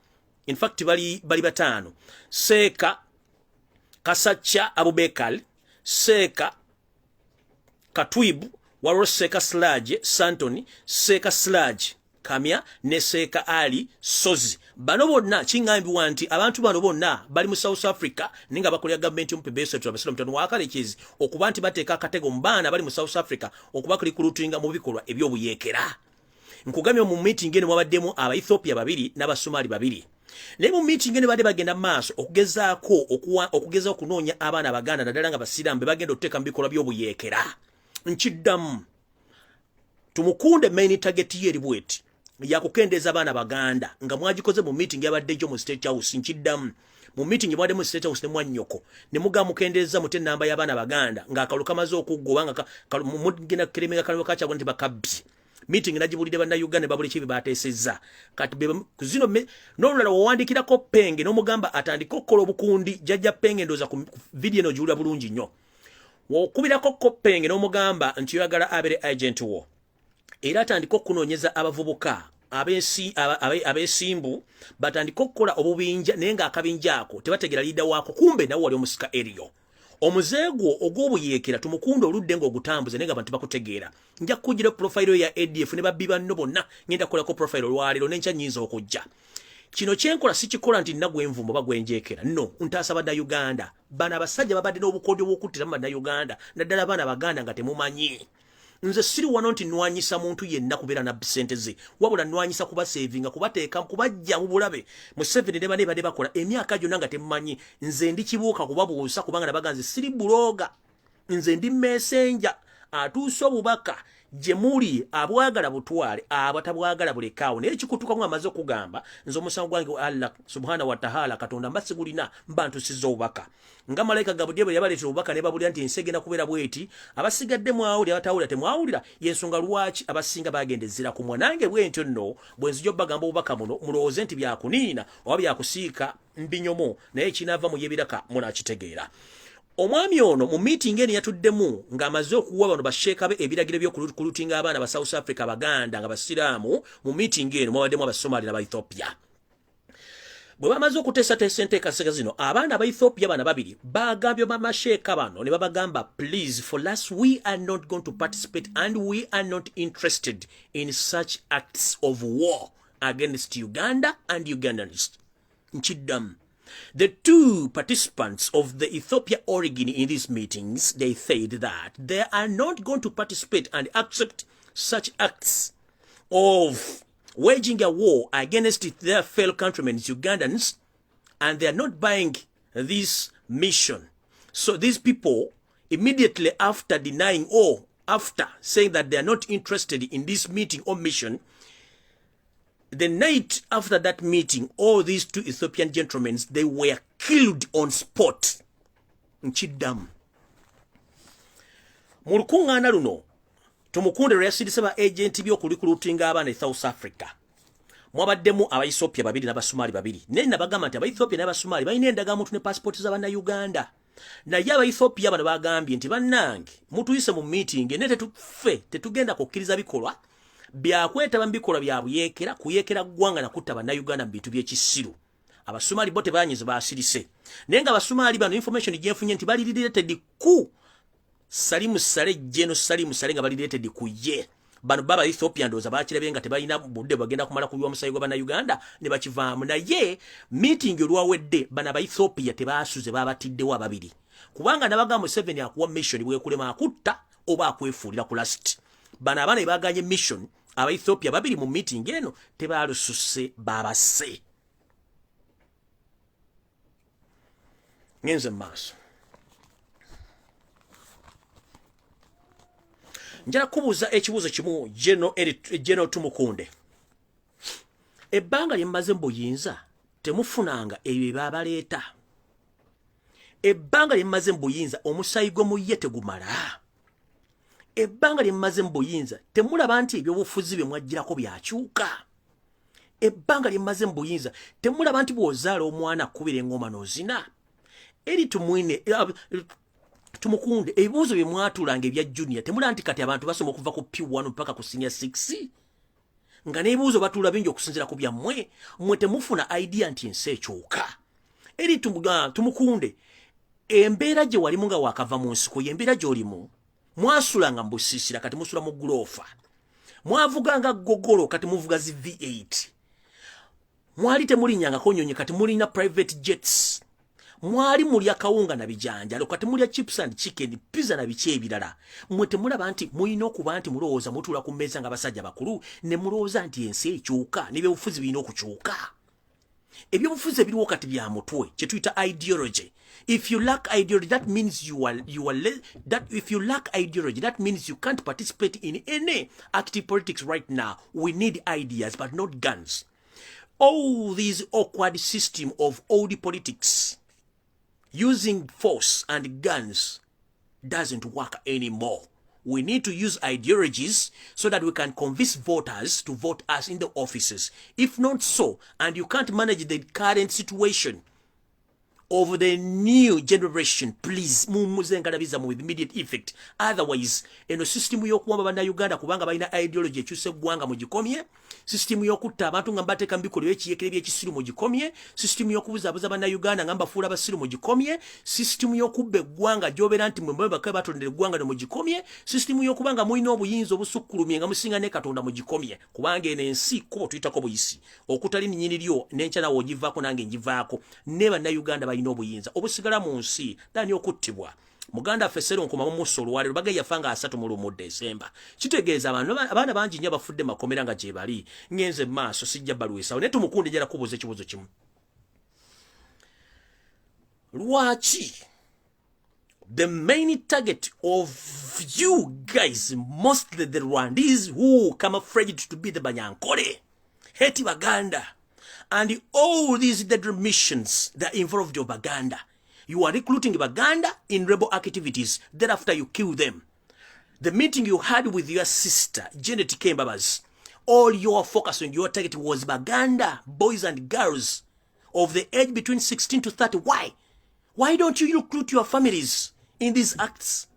in fact bali batano Seeka Kasacha Abubekal Seeka Katwibu waro Seeka Sludge Santoni Seeka Sludge Kamya ne Seeka Ali Sozi bano bonna kingambi wanti abantu bano bonna bali mu South Africa ninga bakolya government y'omupebeso tubasira mutano wakalekizi okuba nti bateeka akatego mbana bali mu South Africa okuba recruitinga mu bikolwa eby'obuyeekera nkugamye mu meeting eno mwabaddemu aba Ethiopia babiri n'abasomali babiri ne mu meeting eno bade bagenda maaso okugezaako okunoonya abaana Baganda naddala nga basiraamu be bagenda okuteeka mu bikolwa by'obuyeekera nkiddamu Tumukunde main target ye eri bweti yakukendeeza abaana Baganda nga mwagikoze mu meeting yabadde gyo mu State House nkiddamu mu meeting mwade mu State House ne mwannyoko ne mugamukendeeza mute namba y'abaana Baganda ng'akalu kamaze okuggoba nga mugenda kukeremenga kalwa kakyagwa nti bakabbi meeting najibulide banna Uganda babuli kibi bateesezza kati kuzino n'olulala wawandikirako Penge n'omugamba atandika okukola obukundi jajja Penge ndoza ku video no julira bulungi nnyo wokubirako Penge n'omugamba nti oyagala abere agent wo era atandika okunoonyeza abavubuka abesimbu batandika okukola obubinja naye nga akabinja ako tebategera liida waako kumbe nawe wali omusika eriyo omuzeego ogw'obuyekera tumukunda oludde ng'ogutambuze naye nga bantu bakutegeera nja kukugira profile ya ADF ne babbi banno bonna ngenda kukolako profile olwaleero n'enkya nnyinza okujja kino kyenkola sikikola nti nna gwenvumbo oba gwenjeekera no ntaasa bannayuganda bano abasajja babadde n'obukodyo bw'okuttira mu bannayuganda naddala abaana baganda nga temumanyi nze siri wano nti nwanyisa muntu yenna kubeera na sente ze wabula nwanyisa kubasevinga kubateeka kubajja mu bulabe mu 7 ne bane badde bakola emyaka gyonna nga temumanyi nze ndi kibuuka kubabuusa kubanga nabaga nze siri buloga nze ndi messenger atuusa obubaka gye muli abwagala butwale abatabwagala bulekaawo naye kikutukamu amaze okugamba nze omusango gwange Allah subhanahu wa ta'ala katonda mbasigulina mbantusizza obubaka nga malayika Gabriel bwe yabaleetera obubaka ne babulira nti ensi egenda kubeera bweti abasigadde mwawulira abatawulira temwawulira yensonga lwaki abasinga bagendezera ku mwanange bwentyo nno bwe nzijja obbagamba obubaka muno mulowooze nti byakuniina oba byakusiika mbinyomo naye kinaava mu yebiraka munakitegeera omwami ono mu meeting eno yatuddemu ng'amaze okuwa bano basheeka be ebiragiro by'okulutinga abaana ba South Africa baganda nga basiraamu mu meeting eno mwabaddemu abasomali n'abaethiopia bwe bamaze okuteesateesa enteekaseka zino abaana abaethiopia bana babiri bagambye bamasheeka bano ne babagamba please for us we are not going to participate and we are not interested in such acts of war against Uganda and Ugandans nkiddamu. The two participants of the Ethiopia origin in these meetings, they said that they are not going to participate and accept such acts of waging a war against their fellow countrymen, Ugandans, and they are not buying this mission. So these people, immediately after denying or after saying that they are not interested in this meeting or mission, the night after that meeting, all these two Ethiopian gentlemen, they were killed on spot. Nchidam. Mulukungana luno, tumukunde reyasidisa ba agenti by'okulikurutinga abaana South Africa. Mwabaddemu aba Ethiopia babiri n'abasumali babiri. Nene nabagamba nti aba Ethiopia n'abasumali balina endagamuntu ne passport z'abanna Uganda. Naye aba Ethiopia bano bagambye nti bannange mutuyise mu meeting ne tetugenda kukkiriza bikolwa byakwetaba mu bikolwa bya buyeekera kuyeekera ggwanga na kutta bannayuganda mu bintu by'ekisiru. Abasumali bo tebanyize baasirise. Naye nga abasumali bano information gyenfunye nti bali related ku Salimu Sale Jeno Salimu Sale nga bali related ku ye. Bano baba Ethiopia ndoza bakirebe nga tebalina budde bagenda kumala kuyiwa musayi gwa bannayuganda ne bakivaamu. Naye meeting olwawedde bana ba Ethiopia tebaasuze babatiddewo ababiri. Kubanga nabaga mu 7 akuwa mission bwekulema akutta oba akwefuulira ku last. Bana abana baganye mission aba Ethiopia babiri mu meeting eno tebalususe babase. Ngenze maaso. Njala kubuuza ekibuuzo kimu General Tumukunde. Ebbanga lyemmaze mu buyinza temufunanga ebyo babaleeta. Ebbanga lyemmaze mu buyinza omusayi gwe muye tegumala. Ebbanga lyemmaze mu buyinza temulaba nti ebyobufuzi bye mwagirako byakyuka. Ebbanga lyemmaze mu buyinza temulaba nti bw'ozaala omwana akkubira engoma n'ozina. Eri tumwine Tumukunde ebibuuzo bye mwatulanga ebya junior temulaba nti kati abantu basoma okuva ku P1 mpaka ku senior 6 nga n'ebibuuzo batuula bingi okusinziira ku byammwe mmwe temufuna idea nti ensi ekyuka. Eri Tumukunde embeera gye walimu nga wakava mu nsiko y'embeera gy'olimu. Mwasulanga mu busiisira kati musula mu gulofa. Mwavuganga gogolo kati muvuga zi V8. Mwali temulinyangako nnyonyi kati mulina private jets. Mwali mulya kawunga na bijanjalo kati mulya chips and chicken, pizza na biki ebirala. Mmwe temulaba nti mulina okuba nti mulowooza mutula ku mmeeza nga basajja bakulu ne mulowooza nti ensi ekyuka n'ebyobufuzi birina okukyuka. Ebyobufuzi ebiriwo kati bya mutwe kye tuyita ideology. If you lack ideology, that means if you lack ideology, that means you can't participate in any active politics right now. We need ideas, but not guns. All these awkward system of old politics, using force and guns, doesn't work anymore. We need to use ideologies so that we can convince voters to vote us in the offices. If not so, and you can't manage the current situation of the new generation, please muzengalabiza with immediate effect. Otherwise, eno system yokuwamba bannayuganda kubanga balina ideology ekyuse eggwanga mugikomye, system yokutta abantu nga mbateeka mbikoleyo ekiyekere by'ekisiru mugikomye, system yokubuzaabuza bannayuganda nga mbafuula basiru mugikomye, system yokubba eggwanga gy'obeera nti mwe bakaba batondera eggwanga ne mugikomye, system yokubanga mulina obuyinza obusukkulumye nga musinga ne Katonda mugikomye, kubanga eno ensi kubo tuyitako buyisi okutali nnyini lyo n'enkya nawe ogivaako nange ngivaako ne bannayuganda balina obuyinza obusigala mu nsi dani okuttibwa. Muganda affe Sseronko Mamuso olwaleero baga yafanga 3 mu Desemba. Kitegeeza abaana bangi nnyo bafudde makomera nga gye bali. Ngenze maaso sijja baluwesawo naye tumukunde njala kubuuza ekibuuzo kimu. Lwaki the main target of you guys, mostly the Rwandese who camouflaged to be the Banyankole, hate Baganda, and all these dead missions that involved your Baganda. You are recruiting Baganda in rebel activities. Thereafter, you kill them. The meeting you had with your sister, Janet Kembabas, all your focus on your target was Baganda, boys and girls of the age between 16 to 30. Why? Why don't you recruit your families in these acts?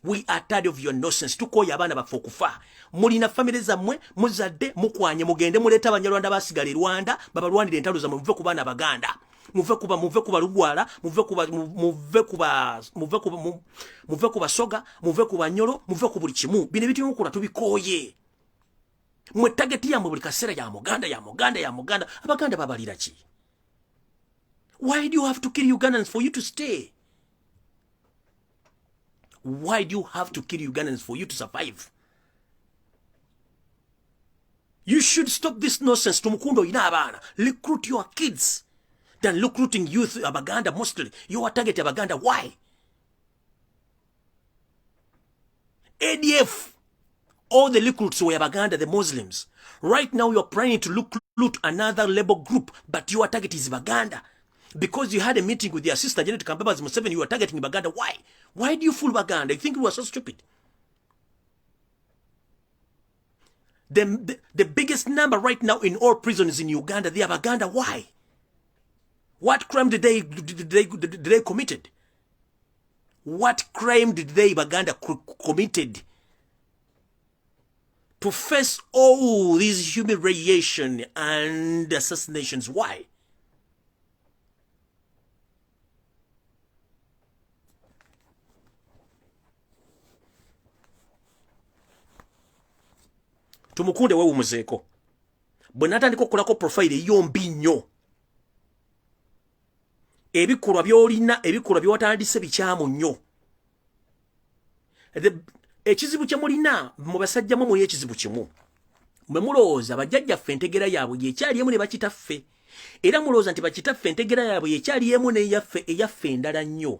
We are tired of your nonsense. Tukoya abana bafokufa. Mulina families zamwe, muzadde, mukwanye, mugende, muleta Abanyarwanda basigale Rwanda, babalwanire entalo zamwe muve ku baana Baganda. Muve kuba Lugwala, muve kuba Soga, muve kuba Nyolo, muve ku buli kimu. Bino ebitimu kola tubikoye. Mwe target ya buli kaseera ya Muganda. Abaganda babalira ki? Why do you have to kill Ugandans for you to stay? Why do you have to kill Ugandans for you to survive? You should stop this nonsense. Tumukundo ina abana. Recruit your kids than recruiting youth Abaganda mostly. You are targeting Abaganda. Why? ADF, all the recruits were Abaganda, the Muslims. Right now you are planning to recruit another label group, but your target is Baganda. Because you had a meeting with your sister Janet Kambabas Museveni, you are targeting Baganda. Why? Why do you fool Baganda? You think you are so stupid? The biggest number right now in all prisons in Uganda, they are Baganda. Why? What crime did they committed? What crime did they Baganda committed to face all these humiliation and assassinations? Why? Tumukunde wewe muzeeko. Bwe natandika okukolako profile eyombi nnyo. Ebikolwa by'olina, ebikolwa by'otandise bikyamu nnyo. Ekizibu kye mulina mu basajjamu muli ekizibu kimu. Mwe mulowooza bajjajjaffe entegera yaabwe yekyali emu ne bakitaffe. Era mulowooza nti bakitaffe entegera yaabwe yekyali emu n'eyaffe eyaffe endala nnyo.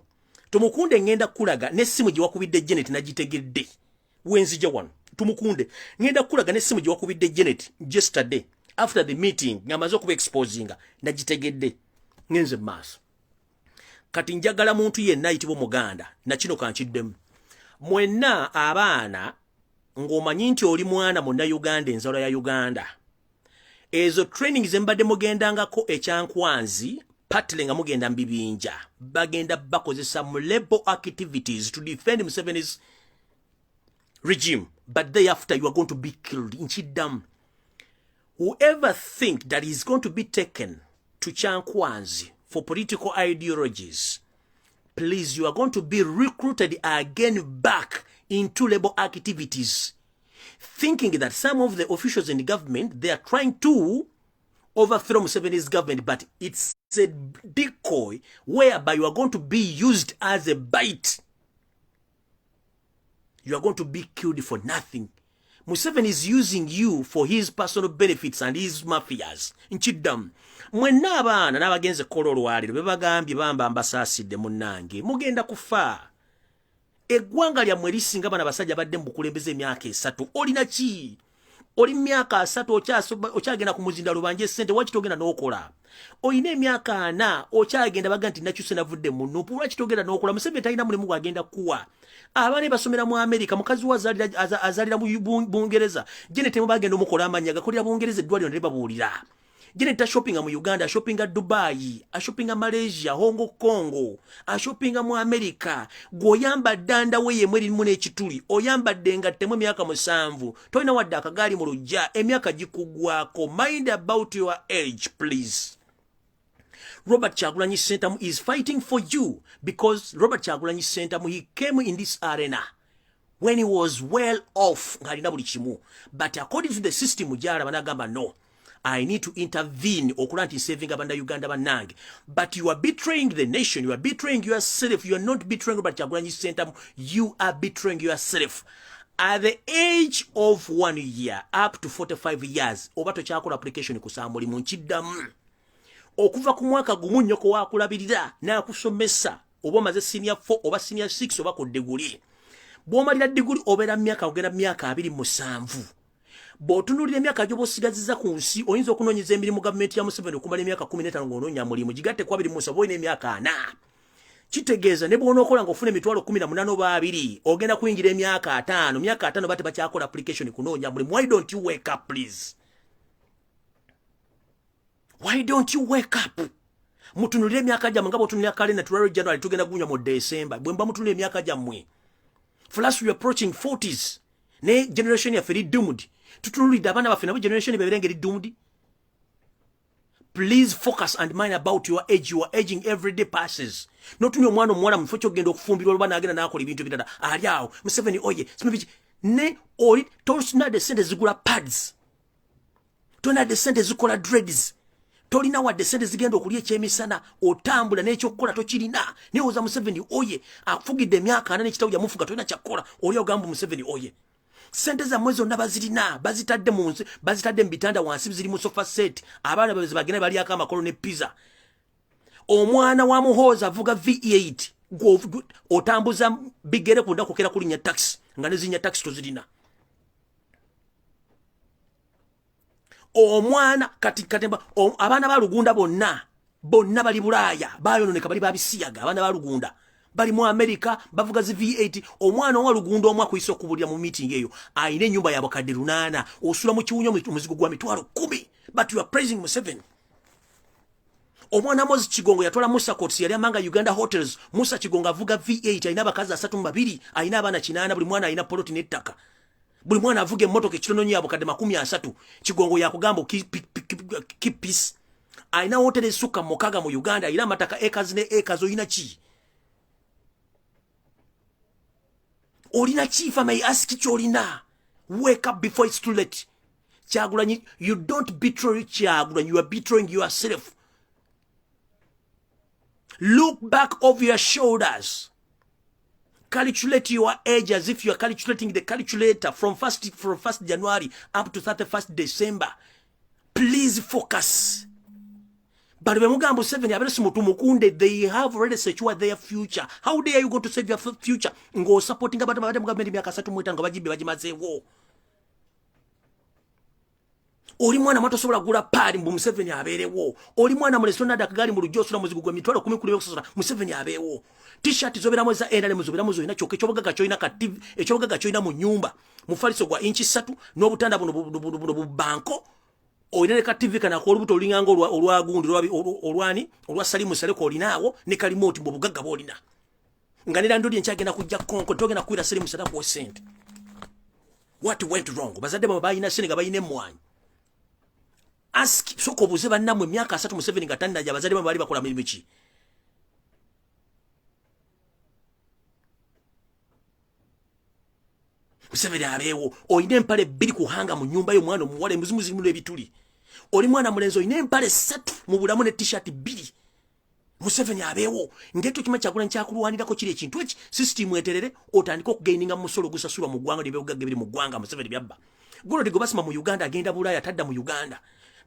Tumukunde ngenda kulaga n'essimu gye wakubidde Janet nagitegedde. Wenzija wano. Tumukunde ngenda kulaga n'essimu gye wakubidde Janet yesterday after the meeting ngamaze okuba exposinga nagitegedde ngenze maaso. Kati njagala muntu yenna ayitibwa Muganda na kino kankiddemu. Mwenna abaana ng'omanyi nti oli mwana munna Uganda enzalo ya Uganda. Ezo training ze mbadde mugendangako ekyankwanzi partly nga mugenda mbibinja. Bagenda bakozesa mu label activities to defend Museveni's regime. But thereafter you are going to be killed in Chidam. Whoever think that is going to be taken to Chankwanzi for political ideologies, please, you are going to be recruited again back into labor activities, thinking that some of the officials in the government, they are trying to overthrow Museveni's government, but it's a decoy whereby you are going to be used as a bait. You are going to be killed for nothing. Museveni is using you for his personal benefits and his mafias. Nchidam. Mwenna abaana n'abagenze kola olwaliro bebagambye bamba ambasaasidde munnange mugenda kufa. Eggwanga lyammwe lisinga bana basajja badde mu bukulembeze emyaka 3. Olina ki? Oli myaka 3 okyagenda ku muzinda lubanje ssente waki togenda n'okola? Oyina emyaka 4 okyagenda baga nti nakyuse navudde mu nnupu lwaki togenda n'okola? Museveni talina mulimu gwagenda kuwa. Abaana basomera mu America mukazi wa azalira mu Bungereza Janet mu bagenda omukola amanya gakolera Bungereza eddwaliro ne babuulira Jeneta shoppinga mu Uganda, shoppinga Dubai, shoppinga Malaysia, Hong Kong, shoppinga mu America. Goyamba danda weye mweri mune chituli. Oyamba denga temwe miaka musanvu. Toina wadda akagali mu lujja, emyaka jikugwako. Mind about your age, please. Robert Kyagulanyi Ssentamu is fighting for you because Robert Kyagulanyi Ssentamu, he came in this arena when he was well off. But according to the system, no. I need to intervene okulanti saving abanda Uganda banange. But you are betraying the nation. You are betraying yourself. You are not betraying Robert Kyagulanyi Ssentamu. You are betraying yourself. At the age of 1 year up to 45 years, obato kyakola application kusambuli munchiddamu. Okuva ku mwaka gumu nnyoko wakulabirira n'akusomesa oba omaze senior 4 oba senior 6 oba ku degree. Bw'omalira degree obeera myaka ogenda myaka 27. Bw'otunuulira emyaka gy'obosigaziza ku nsi oyinza okunoonyeza emirimu gavumenti ya Museveni okumala emyaka 15 ng'onoonya mulimu gigatte ku 27 boyina emyaka 4. Kitegeeza ne bw'onookola ng'ofuna emitwalo 18 oba 2 ogenda kuyingira emyaka 5. Myaka 5 bate bakyakola application kunoonya mulimu. Why don't you wake up, please? Why don't you wake up? Mutunulire emyaka gyammwe nga bw'otunulira kalenda tulwaliro January tugenda gunya mu December. Bwe mba mutunulire emyaka gyammwe. For us, we are approaching 40s. Ne generation ya feri doomed. Tutunulide abaana baffe nabo generation beberengeri doomed. Please focus and mind about your age. You are aging every day passes. Notunye omwana omuwala mu kifo ky'ogenda okufumbirwa olwa n'agenda n'akola ebintu ebirala. Ali awo Museveni oye ne oli tosina de sente zigula pads. Tona de sente zikola dreads. Tolina wadde sente zigenda okulya ekyemisana otambula n'ekyokukola tokirina. Newoza Museveni oye afugidde emyaka 4 n'ekitabu yamufuga tolina kyakola. Oli ogamba Museveni oye. Sente zammwe zonna bazirina, bazitadde mu nsi, bazitadde mu bitanda wansi ziri mu sofa set. Abaana babe bagenda balyako amakolo ne pizza. Omwana wa muhooza avuga V8 otambuza bigere kunda kokera kulinya taxi nga nezinya taxi tozirina. Omwana kati abaana ba Lugunda bonna bali Bulaaya bayononeka bali babisiyaga. Abaana ba Lugunda bali mu America bavuga zi V8. Omwana wa Lugunda omwa kuiso kubulya mu meeting eyo ayine ennyumba ya bakadde 8 osula mu kiwunyo muzigo gwa mitwalo 10. But you are praising Museveni. Omwana Mozi Kigongo yatwala Musa Coats yali amanga Uganda Hotels. Musa Kigongo avuga V8 ayina bakazi 3 ayina abana 8 buli mwana ayina poloti n'ettaka. Buli mwana avuga emmotoka ekitono nnyo abukadde 30. Kigongo yakugamba keep peace. Ayina hoteli esukka mukaga mu Uganda ayina amataka acres ne acres oyina ki? Olina chief may ask kyolina. Wake up before it's too late. Kyagulanyi, you don't betray Kyagulanyi, you are betraying yourself. Look back over your shoulders. Calculate your age as if you are calculating the calculator from 1st January up to 31st December. Please focus. But Mugambo 7 they have already secured their future. How dare you go to save your future? Ngo supporting about government myaka 3 mwetanga bajibe bajimazewo. Oli mwana mato sobola gula pali mbu Museveni aberewo. Oli mwana mulesona dakagali mu lujjo sula muzigo gwa mitwalo 10 kuli kusasula Museveni aberewo. T-shirt zoberamu za endale muzoberamu zo ina choke chobogaga choina ka TV echobogaga choina mu nyumba. Mufaliso gwa inchi 3 n'obutanda buno banko. Oyina ka TV kana ko olubuto olinganga olwagundi olwani olwa Salimu Saleko olinawo ne kalimoti mu bugagga bolina. Nganira ndodi nkyagenda kujja konko togenda kuira Salimu Saleko wa sent. What went wrong? Bazadde babayina senega bayine mwanyi. Ask soko buze bannamwe myaka 3 Museveni gatanda ja bazadde bali bakola mirimu ki. Museveni abeewo oyina empale 2 kuhanga mu nyumba yo mwana omuwala muzimuzi mu ebituli. Oli mwana mulenzo oyina empale 3 mu bulamu ne t-shirt 2. Museveni abeewo ngeto kima Kyagulanyi kyakulwanirako kiri ekintu eki system eterere otandika okugaininga musolo gusasula mu ggwanga ly'ebyogagga biri mu ggwanga Museveni byabba. Guno digobasima mu Uganda agenda Bulaaya tadda mu Uganda.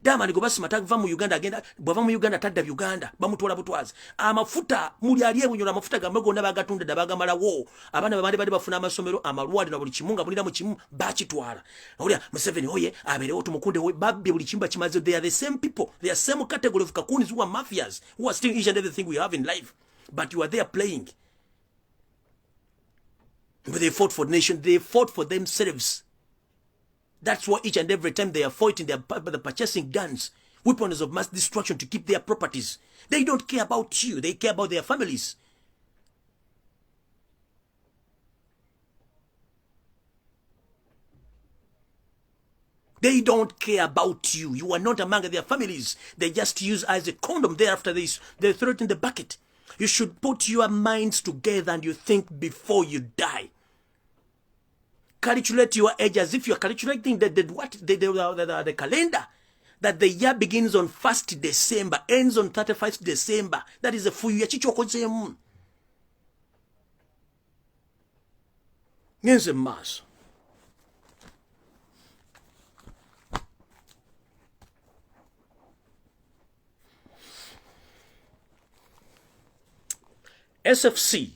Dama ligobasima tagva mu Uganda agenda bwava mu Uganda tadda Uganda bamutwala butwazi. Amafuta muli aliye bunyola amafuta gamwe gonna bagatunda dabagamala wo. Abana bali bafuna amasomero amalwali na buli kimunga bulira mu kimu bakitwala. Olya Museveni oye aberewo tumukunde we babbe buli kimba kimaze. They are the same people. They are same category of kakunis who are mafias who are stealing each and everything we have in life. But you are there playing. But they fought for the nation. They fought for themselves. That's why each and every time they are fighting, they are purchasing guns. weapons of mass destruction to keep their properties. They don't care about you. They care about their families. They don't care about you. You are not among their families. They just use as a condom. Thereafter, they throw it in the bucket. You should put your minds together and you think before you die. Calculate your age as if you are calculating the calendar. That the year begins on 1st December, ends on 31st December. That is a full year. Ngenze maso. SFC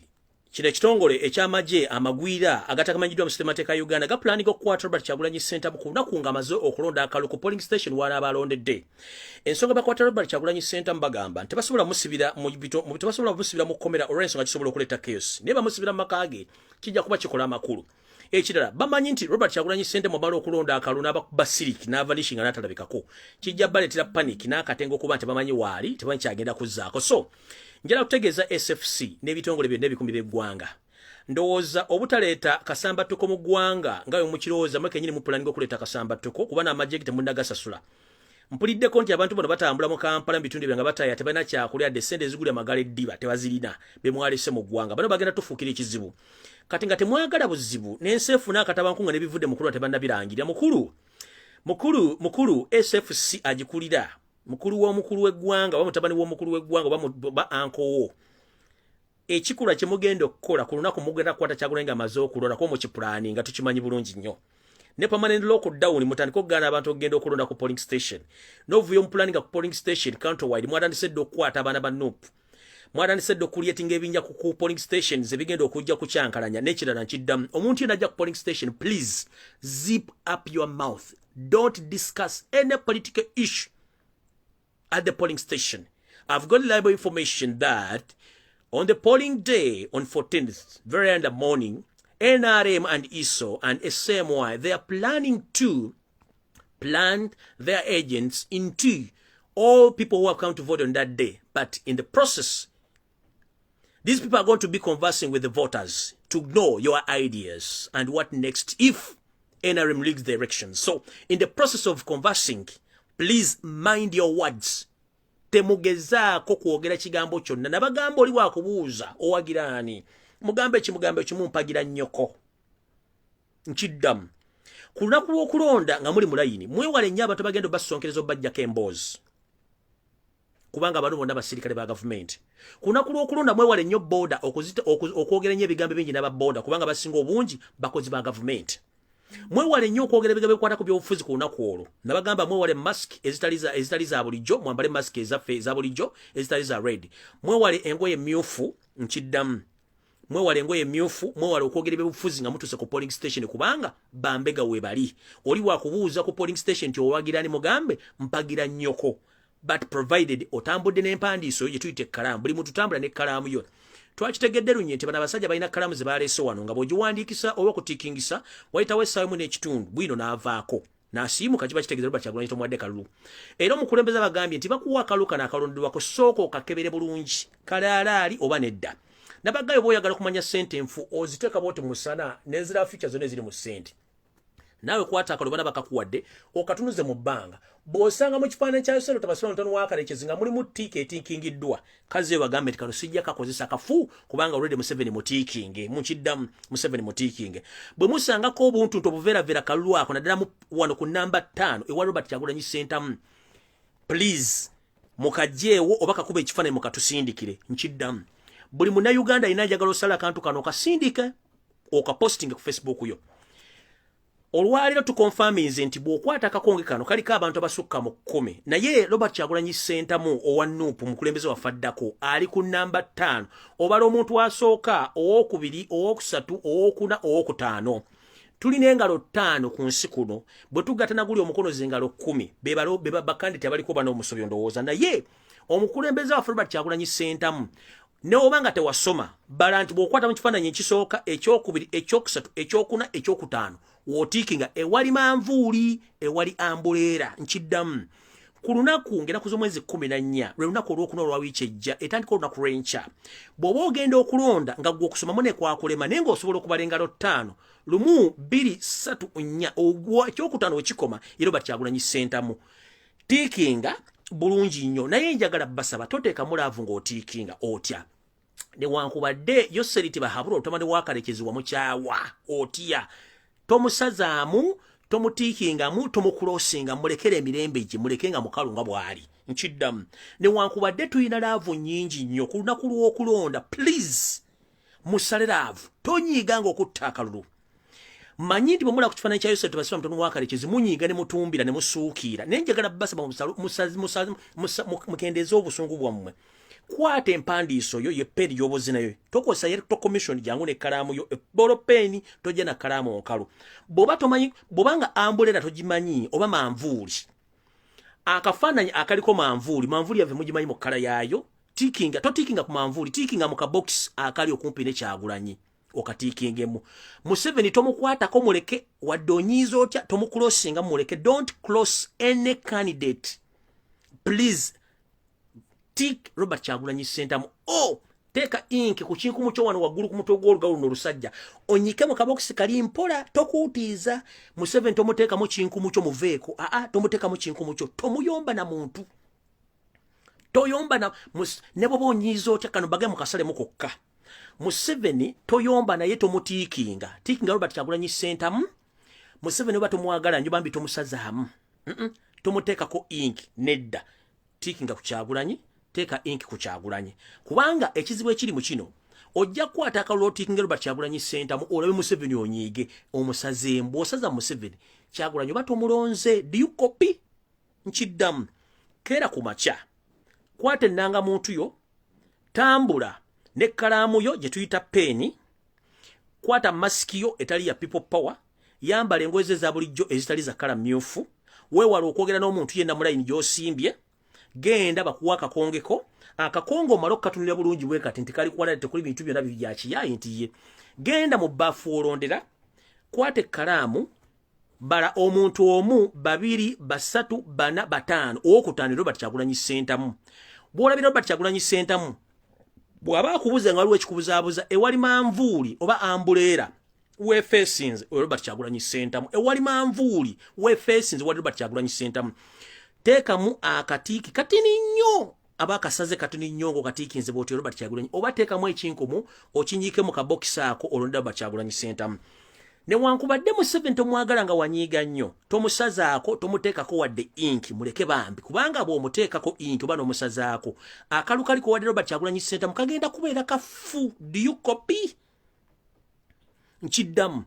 kino ekitongole ekyamagye amagwira agatakamanyiddwa mu sitemateeka ya Uganda gaplaniga okukwata Robert Kyagulanyi Ssentamu ku lunaku ng'amaze okulonda akalulu ku polling station w'anaaba alondedde. Ensonga bakwata Robert Kyagulanyi Ssentamu bagamba nti tebasobola musibira mu kkomera olw'ensonga kisobola okuleeta chaos. Naye bamusibira mu maka ge kijja kuba kikola amakulu. Ekirala bamanyi nti Robert Kyagulanyi Ssentamu amala okulonda akalulu n'abakuba siriki n'avanishinga n'atalabikako kijja baleetera panic n'akatengo kuba nti bamanyi waali tebamanyi kyagenda kuzzaako. So njala kutegeeza SFC n'ebitongole byonna ebikumi by'eggwanga ndowooza obutaleeta kasambattuko mu ggwanga nga bwe mukirowooza mwe kennyini mupulaninga okuleeta kasambattuko kuba n'amagye temunnagasasula. Mpuliddeko nti abantu bano batambula mu Kampala mu bitundu bya nga bataaya tebalina kyakulya de ssente ezigula amagala eddiba tebazirina be mwalese mu ggwanga. Bano bagenda tufuukira ekizibu. Kati nga temwagala buzibu n'enseefu n'akatabankunga n'ebivudde mukulu tebannabirangirira. Mukulu SFC agikulira. Mukulu w'omukulu w'eggwanga bamutabani w'omukulu w'eggwanga ba ankowo. Ekikula kye mugenda okukola ku lunaku mugenda kukwata Kyagulanyi amaze okulonda ko mu kipulaani nga tukimanyi bulungi nnyo. Ne permanent lockdown mutandika okugaana abantu okugenda okulonda ku polling station. N'ovuyo mupulaninga ku polling station countrywide mwatandise dde okukwata abaana ba NUP. Mwatandise dde okuliyetinga ebinja ku polling stations ebigenda okujja kukyankalanya n'ekirala nkiddamu. Omuntu yenna ajja ku polling station, please zip up your mouth. Don't discuss any political issue at the polling station. I've got reliable information that on the polling day on 14th, very early in the morning, NRM and ISO and SMY, they are planning to plant their agents into all people who have come to vote on that day. But in the process, these people are going to be conversing with the voters to know your ideas and what next if NRM leads the elections. So in the process of conversing, please mind your words. Temugezaako kwogera kigambo kyonna. Nabagamba oli wakubuuza owagira ani. Mugambe kimumpagira nnyoko. Nkiddamu. Ku lunaku lw'okulonda nga muli mu layini, mwewale nnyo abantu bagenda basonkereza obajjako emboozi. Kubanga abantu bonna basirikale ba gavumenti. Ku lunaku lw'okulonda mwewale nnyo booda okwogera nnyo ebigambo bingi n'ababooda kubanga basinga obungi bakozi ba gavumenti. Mwewale nnyo okwogera ebigambo ebikwata ku by'obufuzi ku lunaku olwo. Nabagamba mwewale mask ezitali za bulijjo, mwambale mask ezaffe eza bulijjo ezitali za red. Mwewale engoye emmyufu nkiddamu. Mwewale engoye emmyufu, mwewale okwogera eby'obufuzi nga mutuse ku polling station kubanga bambega we bali. Oli wakubuuza ku polling station nti owagira ni mugambe mpagira nnyoko. But provided otambudde n'empandiiso gye tuyita ekkalaamu. Buli muntu tambula n'ekkalaamu yo. Twakitegedde lunye nti bano abasajja balina kalamu ze baleese wano nga bw'ogiwandiikisa oba okutiikingisa wayitawo essaawa emu n'ekitundu bwino n'avaako n'asiimuka kiba kitegeeza Robert Kyagulanyi tomuwadde kalulu. Era omukulembeze bagambye nti bakuwa akalu kano akalondebwako sooka okakebere bulungi kalaalaali oba nedda. Nabaggayo bw'oyagala okumanya ssente enfu oziteeka bwoti mu musana n'ezira feature zonna eziri mu ssente. Naawe kwata akalu bana bakakuwadde okatunuze mu bbanga. Bw'osanga mu kifaananyi kya Yosero Tabasiro Ntono w'akalekezi nga mulimu tiika etiikingiddwa kaze bagambe nti kano sijja kakozesa kafu kubanga already Museveni mutiikinge mukiddamu Museveni mutiikinge. Bwe musangako obuntu obuveeravera kalulu ako naddala wano ku namba 5 ewa Robert Kyagulanyi Ssentamu, please mukajjeewo oba kakuba ekifaananyi mukatusindikire nkiddamu. Buli munnayuganda alina ajagala osala akantu kano okasindike okapostinge ku Facebook yo. Olwaliro tukonfaminze nti bw'okwata akakonge kano kaliko abantu abasukka mu 10 naye Robert Kyagulanyi Ssentamu owa NUP mukulembeze wafaddako ali ku namba 5 obala omuntu asooka owokubiri owokusatu owokuna owokutaano. Tulina engalo 5 ku nsi kuno bwe tugatana guli omukono z'engalo 10 be bakandidate abaliko bano omusobyo ndowooza naye omukulembeze wa Robert Kyagulanyi Ssentamu ne obanga tewasoma bala nti bw'okwata mu kifaananyi ekisooka ekyokubiri ekyokusatu ekyokuna ekyokutaano wootiikinga ewali manvuuli ewali ambuleera nkiddamu ku lunaku ng'ennaku z'omwezi 14 lwe lunaku olwokuna olwa wiiki ejja etandika olunaku lw'enkya bw'oba ogenda okulonda nga gwe okusomamu ne kwakulema naye ng'osobola okubala engalo 5 1 2 3 4 ekyokutaano wekikoma ye Robert Kyagulanyi Ssentamu tiikinga bulungi nnyo naye njagala basaba toteekamu laavu ng'otiikinga otya newankubadde yo seriti bahabula otamani wakalekezi wamukyawa otya tomusazaamu tomutiikingamu tomukulosinga mulekere emirembe gye mulekenga mukalu nga bw'ali nkiddamu newankubadde tulina laavu nnyingi nnyo ku lunaku lw'okulonda please musale laavu tonyiiganga okutta akalulu manyi nti bwemula ku kifaananyi kya Yosef tebasiba mutono wakalekezi munyiiga ne mutumbira ne musuukira naye njagala basaba mukendeeza obusungu bwammwe kwata empandiiso yo ye peeni gy'obozi nayo tokozesa yeto commission jangu ne kalaamu yo ebolo peeni tojja na kalaamu nkalu bw'oba tomanyi bw'obanga ambulera togimanyi oba manvuuli akafaananyi akaliko manvuuli yave mugimanyi mu kkala yaayo totiikinga ku manvuuli tiikinga mu kabokisi akali okumpi ne Kyagulanyi okatiikingemu Museveni tomukwatako muleke wadde onyiiza otya tomukulosinga muleke don't cross any candidate please Tik Robert Kyagulanyi Ssentamu teeka ink ku kinkumu kyo wano waggulu ku mutwe gw'olugalo luno olusajja onyike mu kabokisi kali mpola tokuutiiza Museveni tomuteekamu kinkumu kyo muveeko tomuteekamu kinkumu kyo tomuyomba na muntu toyomba ne bw'oba onyiiza otya kano bage mu kasale mukokka Museveni toyomba naye tomutiikinga tiikinga Robert Kyagulanyi Ssentamu Museveni oba tomwagala njo bambi tomusazaamu tomuteekako ink nedda tiikinga ku Kyagulanyi teeka ink ku Kyagulanyi kubanga ekizibu ekiri mu kino ojja kukwata akalulu otiikinga Robert Kyagulanyi Ssentamu olabe Museveni onyiige omusazeemu bw'osaza Museveni Kyagulanyi oba tomulonze diyukopi nkiddamu keera ku makya kwata ennanga muntu yo tambula ne kalaamu yo gye tuyita peeni kwata masiki yo etali ya people power yambala engoye ze za bulijjo ezitali za kala mmyufu weewala okwogera n'omuntu yenna mu layini gy'osimbye genda bakuwa akakongeko akakongo omala okukatunira bulungi bwe kati nti kali kuwala tekuli bintu byonna bya kiyayi nti ye genda mu bbaafu olondera kwata ekkalaamu bala omuntu omu 2 3 4 5 owokutaano Robert Kyagulanyi Ssentamu bw'olabira Robert Kyagulanyi Ssentamu bw'aba akubuza nga waliwo ekikubuzaabuza ewali manvuuli oba ambuleera weefeesinze Robert Kyagulanyi Ssentamu ewali manvuuli weefeesinze wali Robert Kyagulanyi Ssentamu teekamu akatiiki katini nnyo aba akasaze katini nnyo ng'okatiikinze bw'otyo Robert Kyagulanyi oba teekamu ekinkumu okinyiike mu kabokisi ako olonda Robert Kyagulanyi Ssentamu newankubadde Museveni tomwagala nga wanyiiga nnyo tomusazaako tomuteekako wadde inki muleke bambi kubanga bw'omuteekako inki oba n'omusazaako akalu kaliko wadde Robert Kyagulanyi Ssentamu kagenda kubeera kafu diyukopi nkiddamu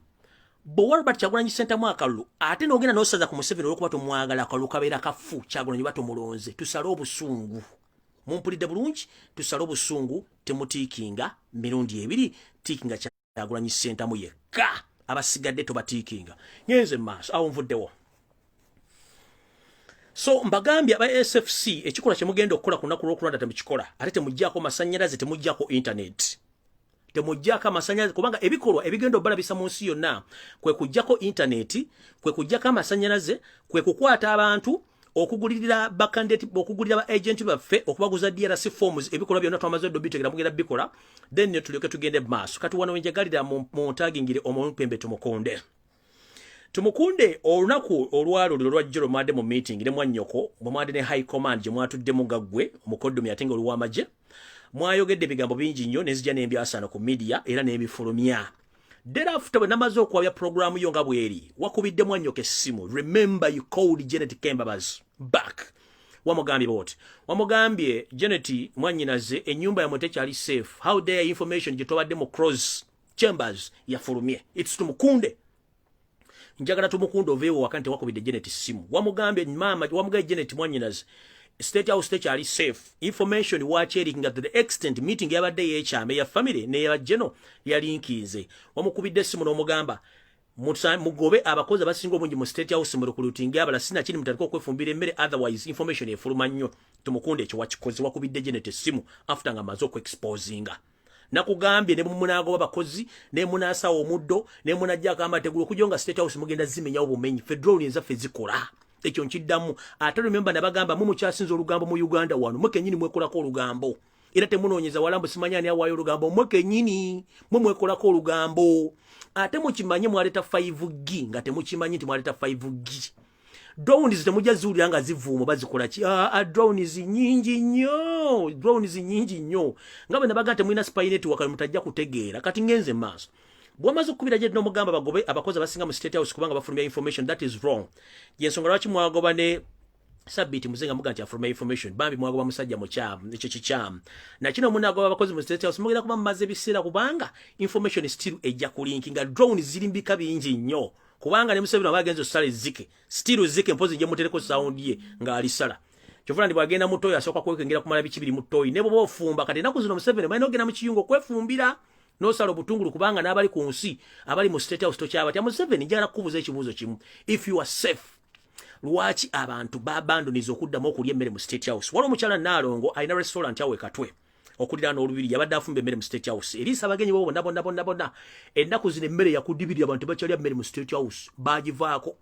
bw'owa Robert Kyagulanyi Ssentamu akalulu ate n'ogenda n'osaza ku Museveni olw'okuba tomwagala akalulu kabeera kafu Kyagulanyi oba tomulonze tusale obusungu mumpulidde bulungi tusale obusungu temutiikinga mirundi ebiri tiikinga Kyagulanyi Ssentamu yekka abasigadde tobatiikinga nyenze maaso awo nvuddewo so mbagambye aba SFC ekikola kye mugenda okukola ku lunaku lw'okulonda temukikola ate temuggyako masannyalaze temuggyako internet temuggyako amasannyalaze kubanga ebikolwa ebigenda obalabisa mu nsi yonna kwe kuggyako internet kwe kuggyako amasannyalaze kwe kukwata abantu okugulirira bakandidate okugulira ba agent baffe okubaguza DRC forms ebikolwa byonna twamaze bitegera mugenda bikola then tulyoke tugende maaso kati wano wenjagalira mu ntagingire omupembe tumukunde olunaku olwaluliro lwa jjero mwade mu meeting ne mwannyoko mwade ne high command gye mwatudde mu gaggwe omukoddomi atenga oluwamaje mwayogedde ebigambo bingi nnyo nezijja n'embyasano ku media era n'ebifulumya Thereafter when namaze okwabya program yo nga bweri wakubidde mwanyoke essimu remember you called Janet Kembabas back wamugambye boti wamugambye Janet mwanyinaze ennyumba ya mwetekyali safe how dare information gitobadde mu cross chambers yafulumye it's tumukunde njagala tumukunde oveewo wakati wakubidde Janet essimu wamugambye mama wamugambye Janet mwanyinaze State House techali safe information wachering at the extent meeting yabadde yekyame ya family ne ya jeno yalinkize wamukubidde simu n'omugamba mugobe abakozi abasinga obungi mu State House mu recruiting abala sina kiri mutaliko okwefumbira emmere otherwise information efuluma nnyo tumukunde ekyo wakikoze wakubidde Janet simu after nga mazo ku exposinga nakugambye ne munago babakozi ne munasa omuddo ne munajja kama tegulu kujonga State House mugenda zimenya obumenyi federal nzaffe zikola ekyo nkiddamu ate remember nabagamba mu mukyasinza olugambo mu Uganda wano mwekenyini mwekolako olugambo era temunoonyeza walambu simanyani awaayo olugambo mwekenyini mwekolako olugambo ate mukimanye mwaleta 5G nga temukimanyi nti mwaleta 5G drones temujja zuulira nga zivuuma bazikola ki drones nyingi nnyo nga bwe nabaga temulina spy network mutajja kutegeera kati ngenze maaso bwamaze okubira je n'omugamba bagobe abakozi abasinga mu State House kubanga bafulumya information that is wrong yensonga lwaki mwagoba ne Sabiti muzenga muga nti afulumya information bambi mwagoba musajja mu kyamu ekyo kikyamu na kino munagoba abakozi mu State House mugenda kuba mumaze biseera kubanga information is still ejja kulinkinga drones zirimbika bingi nnyo kubanga ne Museveni abagenzo sale zike still zike mpozi je mutereko sound ye nga alisala kyovula ndi bwagenda mutoyo asoka kwekengera kumala bikibiri mutoyi ne bo fumba kati naku zino Museveni bayina ogenda mu kiyungo kwefumbira no salo butungulu kubanga n'abali ku nsi abali mu State House tokyaba tya Museveni njala kubuza ekibuzo kimu if you are safe lwaki abantu babandoniza okuddamu okulya emmere mu State House waliwo omukyala Naalongo alina restaurant awe Katwe okulira n'olubiri yabadde afumba emmere mu State House eriisa abagenyi bo bonna ennaku zino emmere yakudibiri abantu bakyalya emmere mu State House bagivaako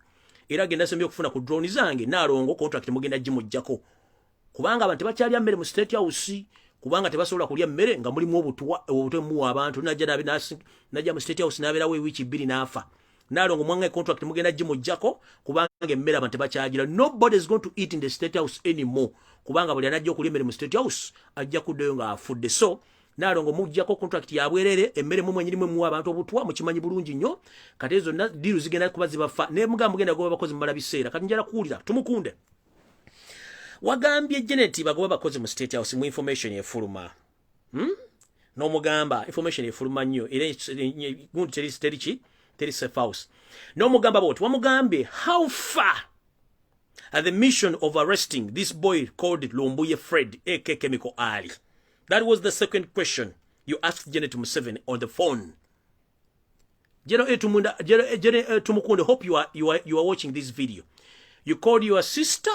era agenda asembye okufuna ku drone zange Naalongo contract mugenda gimujjako kubanga abantu bakyalya emmere mu State House kubanga tebasobola kulya mmere nga mulimu obutwe mu abantu najja mu State House n'abeerawo ewiiki 2 n'afa Naalongo mwanga contract mugenda gimujjako kubanga emmere abantu tebakyagira nobody is going to eat in the State House anymore kubanga buli anajja okulya emmere mu State House ajja kuddayo nga afudde so Naalongo mujjako contract ya bwerere emmere mu mwenyirimu mu abantu obutwa mukimanyi bulungi nnyo kati ezo diru zigenda kuba zibafa ne mugenda goba bakozi mumala biseera kati njala kuwulira tumukunde wagambye Janet bagoba bakozi mu State House mu information efuluma no mugamba information efuluma nnyo era guntu teri safe house no mugamba boti wamugambye how far at the mission of arresting this boy called Lumbuye Fred aka Chemical Ali. That was the second question you asked Janet Museveni on the phone. Janet Tumukunde, hope you are watching this video. You called your sister.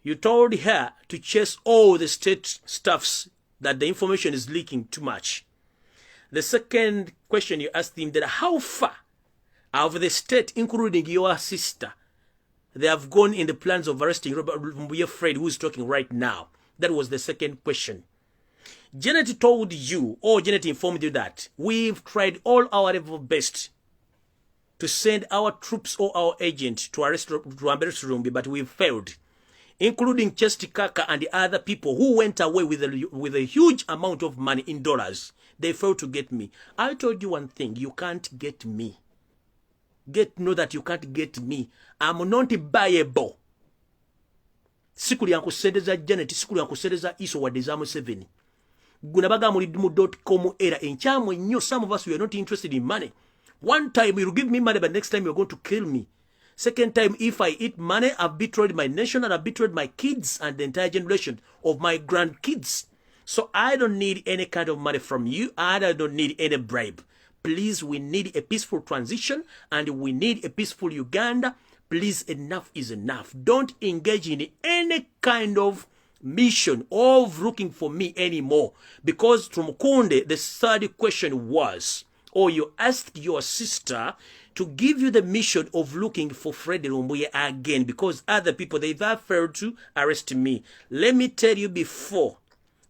You told her to chase all the state staffs that the information is leaking too much. The second question you asked him that how far of the state, including your sister, they have gone in the plans of arresting Robert Lumbuye Fred, who is talking right now. That was the second question. Janet told you, or Janet informed you that we've tried all our level best to send our troops or our agent to arrest Lumbuye, but we've failed, including Chesty Kaka and the other people who went away with a huge amount of money in dollars. They failed to get me. I told you one thing, you can't get me. Know that you can't get me. I'm not buyable. Sikuli yankusedeza Janet, sikuli yankusedeza Iso wadeza Museveni. Gunabaga mulidumu.com era enchamwe nyo. Some of us, we are not interested in money. One time you give me money, but next time you're going to kill me. Second time, if I eat money, I've betrayed my nation and I've betrayed my kids and the entire generation of my grandkids. So I don't need any kind of money from you, and I don't need any bribe. Please, we need a peaceful transition and we need a peaceful Uganda. Please, enough is enough. Don't engage in any kind of mission of looking for me anymore. Because Tumukunde, the third question was, or you asked your sister to give you the mission of looking for Freddy Lumbuye again, because other people, they've failed to arrest me. Let me tell you before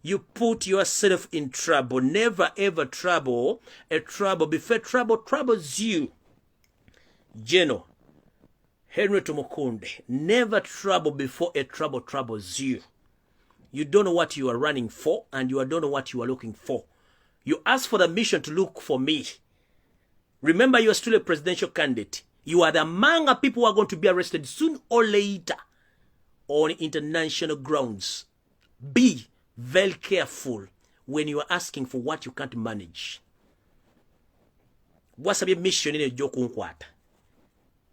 you put yourself in trouble, never ever trouble a trouble before trouble troubles you. General Henry Tumukunde, never trouble before a trouble troubles you. You don't know what you are running for, and you don't know what you are looking for. You ask for the mission to look for me. Remember, you are still a presidential candidate. You are the among people who are going to be arrested soon or later on international grounds. Be very careful when you are asking for what you can't manage. Wasabye mission ine jokunkwata.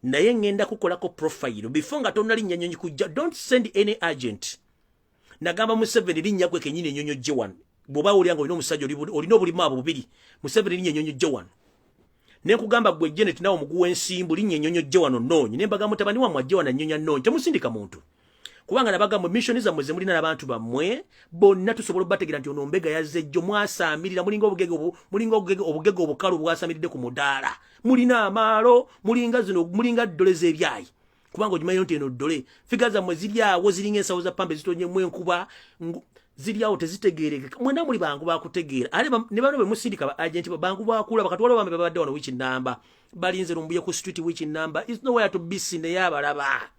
Naye ngenda kukolako profile before nga tonali nyanyonyi kujja. Don't send any agent. Nagamba Museveni linnya gwe kenyine nyonyo J1. Boba uli yango ino musajja olino buli mabo bubiri. Museveni linnya nyonyo J1. Ne kugamba gwe Janet nawo muguwe ensimbu linnya nyonyo J1 ononyi. Ne mbaga mutabani wa mwajewa na nyonya nonyi. Temusindika muntu. Kubanga nabaga mu mission za mweze mulina nabantu bamwe bonna tusobola bategera nti ono mbega yazejjo mwasamirira mulinga obugege obukalu bwasamiride ku mudaala mulina amaalo mulinga zino mulinga ddoleze ebyayi kubanga ojimanyi nti eno ddole figa zammwe ziri awo ziringa ensawo za pambe zitonyemu enkuba ziri awo tezitegeereka mwena muli bangu bakutegeera ate ne bano be musindika ba agenti bangu bakulaba kati waliwo bambe babadde wano wiki namba balinze Lumbuye ku street wiki namba is nowhere to be seen yabalaba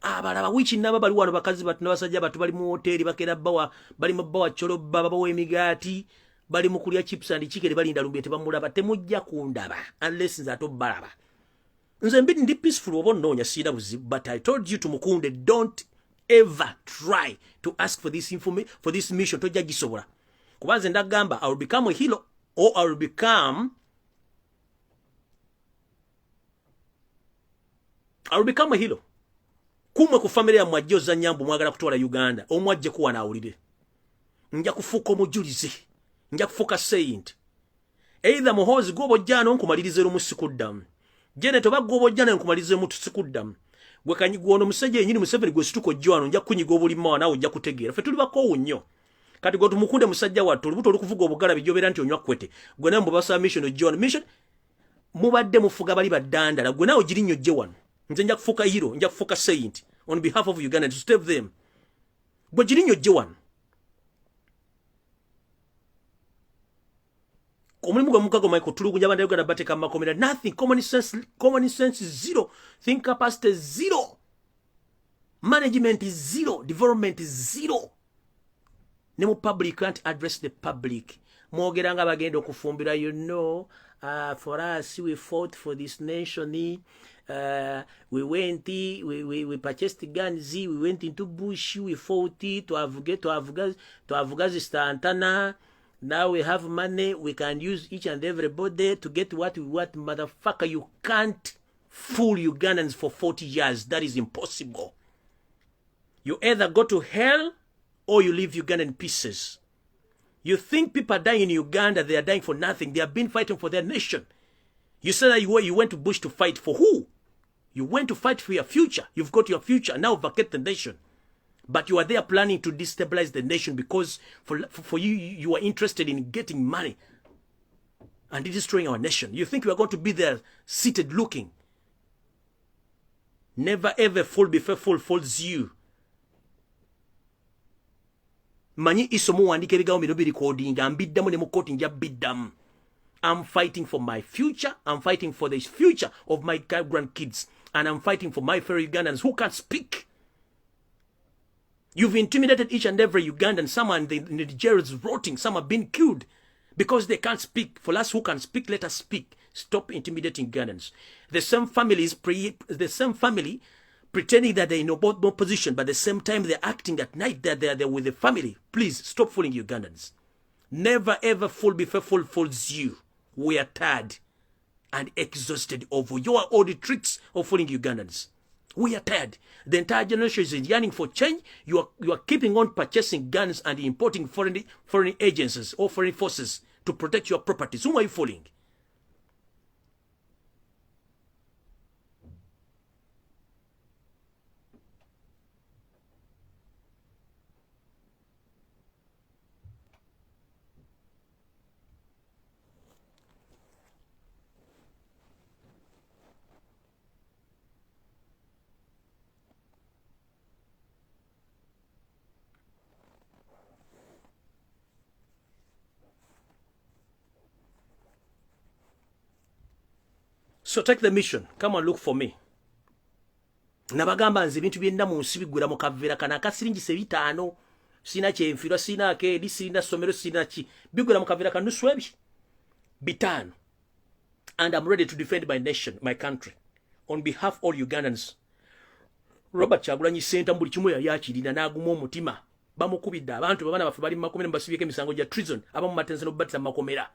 abalaba wiki namba bali wano bakazi batu n'abasajja batu bali mu hoteli bakera bawa bali mu bawa cholo baba w'emigaati bali mu kulya chips and chicken balinda Lumbuye tebamulaba temujja kundaba unless nze atobalaba nze mbidi ndi peaceful obo nnonya sina buzibu but I told you to mukunde don't ever try to ask for this information for this mission tojja gisobola kubanze ndagamba I will become a hero or I will become a hero kumwe ku family ya mwajjoza nyambu mwagala kutwala Uganda omwajje kuwa naawulire nja kufuuka omujulize nja kufuuka saint either muhozi gw'obojjano nkumalirize lumusikuddam jene toba gw'obojjano nkumalirize mutusikuddamu gwe kanyigwono musajja yenyini Museveni gwe situko jwano nja kunyiga obulima nawe ojja kutegeera fe tuli bakoowu nnyo kati gwe tumukunde musajja wattu olubuto olukuvuga obugala bijobera nti onywa kwete gwe nawe mbubasa mission John mission mubadde mufuga bali baddandala gwe nawe giri nnyo jje wano nze nja kufuuka hero nja kufuuka saint on behalf of Uganda to save them gwe giri nnyo jje wano omulimu gwe mukago Michael tulugunya abanda Uganda bateka makomera nothing common sense zero think capacity zero management is zero development is zero ne mu public can't address the public mwogeranga bagenda okufumbira you know for us we fought for this nation we went we purchased guns we went into bush we fought to Afghanistan. Now we have money, we can use each and everybody to get what we want. Motherfucker, you can't fool Ugandans for 40 years. That is impossible. You either go to hell or you leave Uganda in pieces. You think people are dying in Uganda, they are dying for nothing. They have been fighting for their nation. You said that you went to Bush to fight for who? You went to fight for your future. You've got your future. Now vacate the nation. But you are there planning to destabilize the nation because for you, you are interested in getting money and destroying our nation. You think you are going to be there seated looking. Never ever fall before fall falls you. Manyi isomo wandike bigawo bino biri coding ambiddamu ne mu quoting ya biddam. I'm fighting for my future. I'm fighting for the future of my grandkids. And I'm fighting for my fellow Ugandans who can't speak. You've intimidated each and every Ugandan. Some are in the jails rotting. Some have been killed because they can't speak. For us who can speak, let us speak. Stop intimidating Ugandans. The same family pretending that they're in no position, but at the same time they're acting at night that they're there with the family. Please stop fooling Ugandans. Never ever fall before fall falls you. We are tired and exhausted of all the tricks of fooling Ugandans. We are tired. The entire generation is yearning for change. You are keeping on purchasing guns and importing foreign agencies or foreign forces to protect your properties. Whom are you fooling? So take the mission. Come and look for me. Nabagamba nze bintu byenna mu nsi bigwera mu kaveera kana akasiringise 5 sina kyemfirwa sina akeedi sina somero sina ki bigwera mu kaveera kanusu ebi 5 and I'm ready to defend my nation, my country on behalf of all Ugandans. Robert Kyagulanyi Center buli kimu yali akirina n'aguma omutima bamukubidde abantu babana bafe bali mu makomera mbasibyeko emisango gya treason abamu matenze n'obbatiza mu makomera.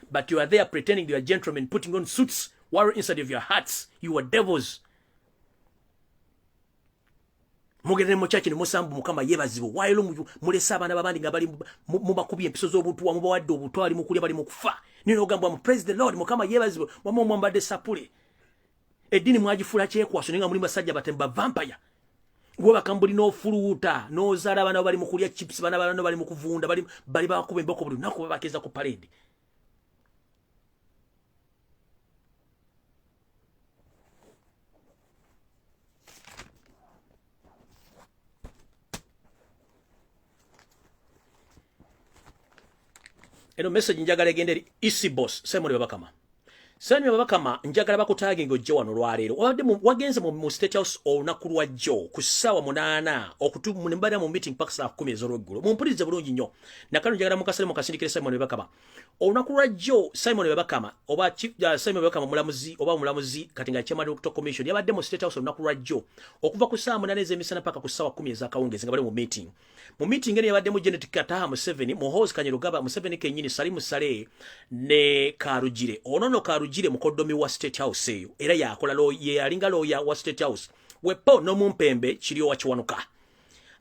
But you are there pretending you are gentlemen, putting on suits, war inside of your hearts. You are devils. Mugere mu church ne musambu mukama yebazibu. Wailo mulesa abana babandi nga bali mubakubi empiso z'obutu mubawadde obutwali mukulya bali mukufa. Nino ogamba mu praise the Lord mukama yebazibu. Mwamu mwambadde sapule. Edini mwagifula kyekwaso ninga muli basajja batemba vampire. Gwe bakambuli n'ofuluuta n'ozaala abana bali mukulya chips bana bali mukuvunda bali bakuba emboko buli nako babakeza ku parade. eno message njagala egende eri isi boss Simon Babakama. Simon Babakama njagala bakutaage ng'ojja wano lwaleero wagenze mu State House olunaku lwa jjo ku ssaawa 8 okutuuka mu mbada mu meeting paka saa 10 ez'olweggulo mumpulirize bulungi nnyo nakano njagala mukasale mukasindikire Simon Babakama olunaku lwa jjo Simon Babakama oba Simon Babakama mulamuzi kati nga chairman of commission yabadde mu State House olunaku lwa jjo okuva ku saa 8 ez'emisana paka ku ssaawa 10 ez'akawungeezi nga bali mu meeting eno yabadde mu Janet Kataha Museveni Muhoozi Kanyarugaba Museveni kennyini Salimu Saleh ne Karugire onono Karugire mukoddomi wa State House eyo era yakola ye alinga lawyer wa State House wepo no mumpembe kiriyo wakiwanuka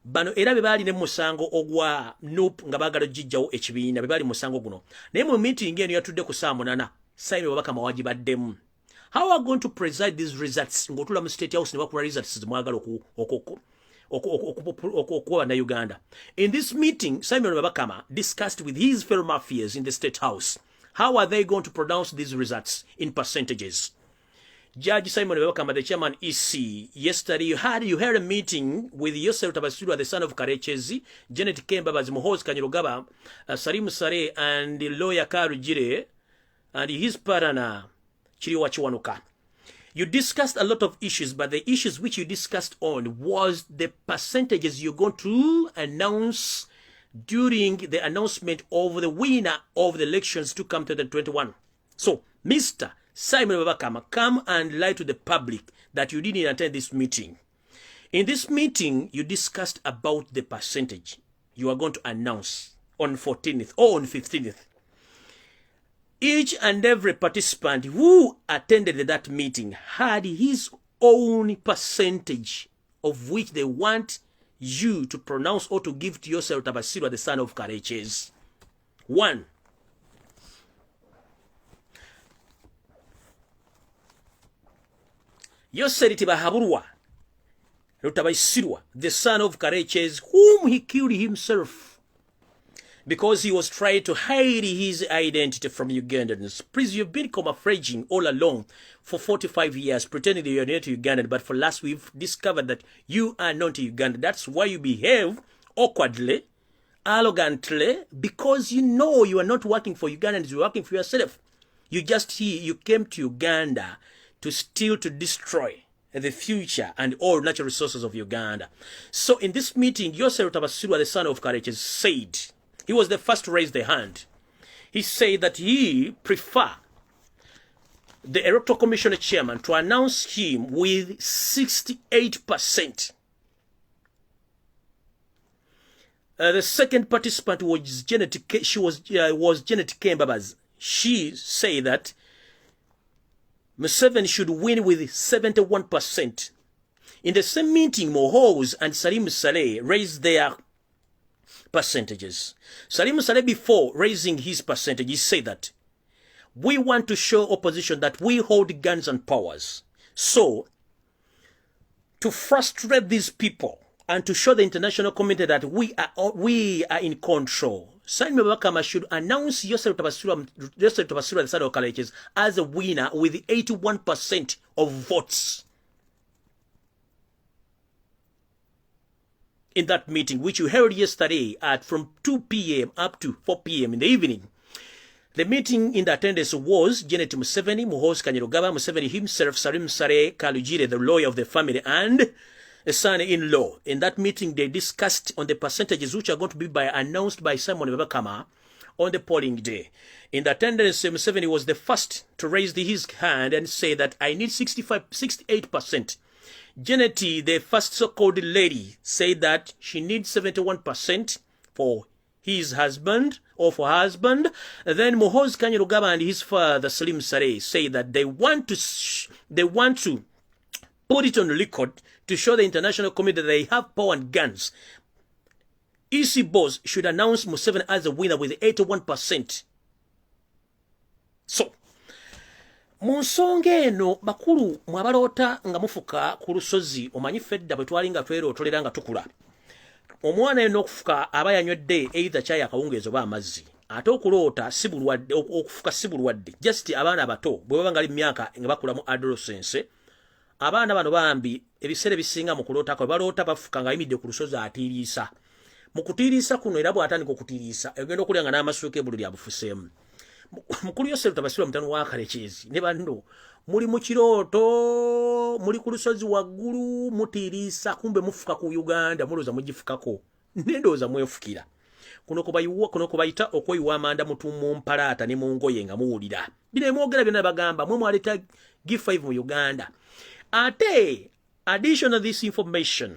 bano era bebali ne musango ogwa noop nga bagalo jijjawo ekibiina bebali musango guno naye mu meeting eno yatudde ku saa 8 Simon Babakama wajibaddemu how are going to preside these results ngotula mu State House ne bakula results mwagalo okuwa na Uganda. In this meeting, Simon Babakama discussed with his fellow mafias in the State House how are they going to pronounce these results in percentages. Judge Simon Babakama, the chairman EC, yesterday you had a meeting with Yosef Tabasura, the son of Karechezi, Janet Kemba, Muhoozi Kanyarugaba, Salimu Saleh, and the lawyer Karugire, and his partner Chiriwa Chiwanuka. You discussed a lot of issues, but the issues which you discussed on was the percentages you're going to announce during the announcement of the winner of the elections to come to the 21. So, Mr. Simon Babakama, come and lie to the public that you didn't attend this meeting. In this meeting, you discussed about the percentage you are going to announce on 14th or on 15th. Each and every participant who attended that meeting had his own percentage of which they want you to pronounce or to give to yourself Tabasirwa, the son of Kareches. 1. Yosef Tibahaburwa, Tabasirwa, the son of Kareches, whom he killed himself because he was trying to hide his identity from Ugandans. Please, you've been camouflaging all along for 45 years, pretending that you're not Ugandan, but for last we've discovered that you are not Ugandan. That's why you behave awkwardly, arrogantly, because you know you are not working for Ugandans, you're working for yourself. You came to Uganda to steal, to destroy the future and all natural resources of Uganda. So in this meeting, Yosef Tabasirwa, the son of Kareches, said, he was the first to raise the hand. He said that he preferred the Electoral Commission chairman to announce him with 68%. The second participant was Janet. Was Janet Kemba. She said that Museveni should win with 71%. In the same meeting, Muhoozi and Salimu Saleh raised their percentages. Salimu Saleh, before raising his percentage, he said that we want to show opposition that we hold guns and powers. So, to frustrate these people and to show the international community that we are in control, Simon Babakama should announce Yosef Tabasirwa, the son of Kareches, as a winner with 81% of votes. In that meeting, which you held yesterday at from 2 p.m. up to 4 p.m. in the evening. The meeting in the attendance was Janet Museveni, Muhoozi Kanyarugaba, Museveni himself, Salimu Saleh, Karugire, the lawyer of the family, and a son-in-law. In that meeting, they discussed on the percentages which are going to be announced by Simon Babakama on the polling day. In the attendance, Museveni was the first to raise his hand and say that I need 68%. Janet, the first so-called lady, said that she needs 71% for his husband or for her husband. Then Muhoozi Kanyarugaba and his father Salimu Saleh say that they want to put it on record to show the international community that they have power and guns. EC boss should announce Museveni as a winner with 81%. So, Munsonga eno bakulu mwabalota nga mufuka ku lusozi omanyi fedda bwe twali nga twerootolera nga tukula. Omwana eno okufuka aba yanywedde either chai akawungeezo oba amazzi. Ate okuloota si bulwadde, okufuka si bulwadde. Just abaana abato bwe baba ngali myaka nga bakula mu adolescence. Abaana bano bambi ebiseera bisinga mu kuloota ko baloota bafuka nga ayimidde ku lusozi atiiriisa. Mukutirisa kuno era bwatandika okutirisa egenda okulyanga n'amasuuka ebululu abufuseemu. Mukulu Yosef Tabasirwa mutano wa Karekyezi ne banno muli mu kirooto muli ku lusozi waggulu mutirisa kumbe mufuka ku Uganda mulooza mugifukako ndowooza mwefukira kuno kubayita okweyiwa amanda mutumu mpalaata ne mu ngoye nga muwulira bino emwogera byonna bagamba mwe mwaleeta G5 mu Uganda. Ate additional this information,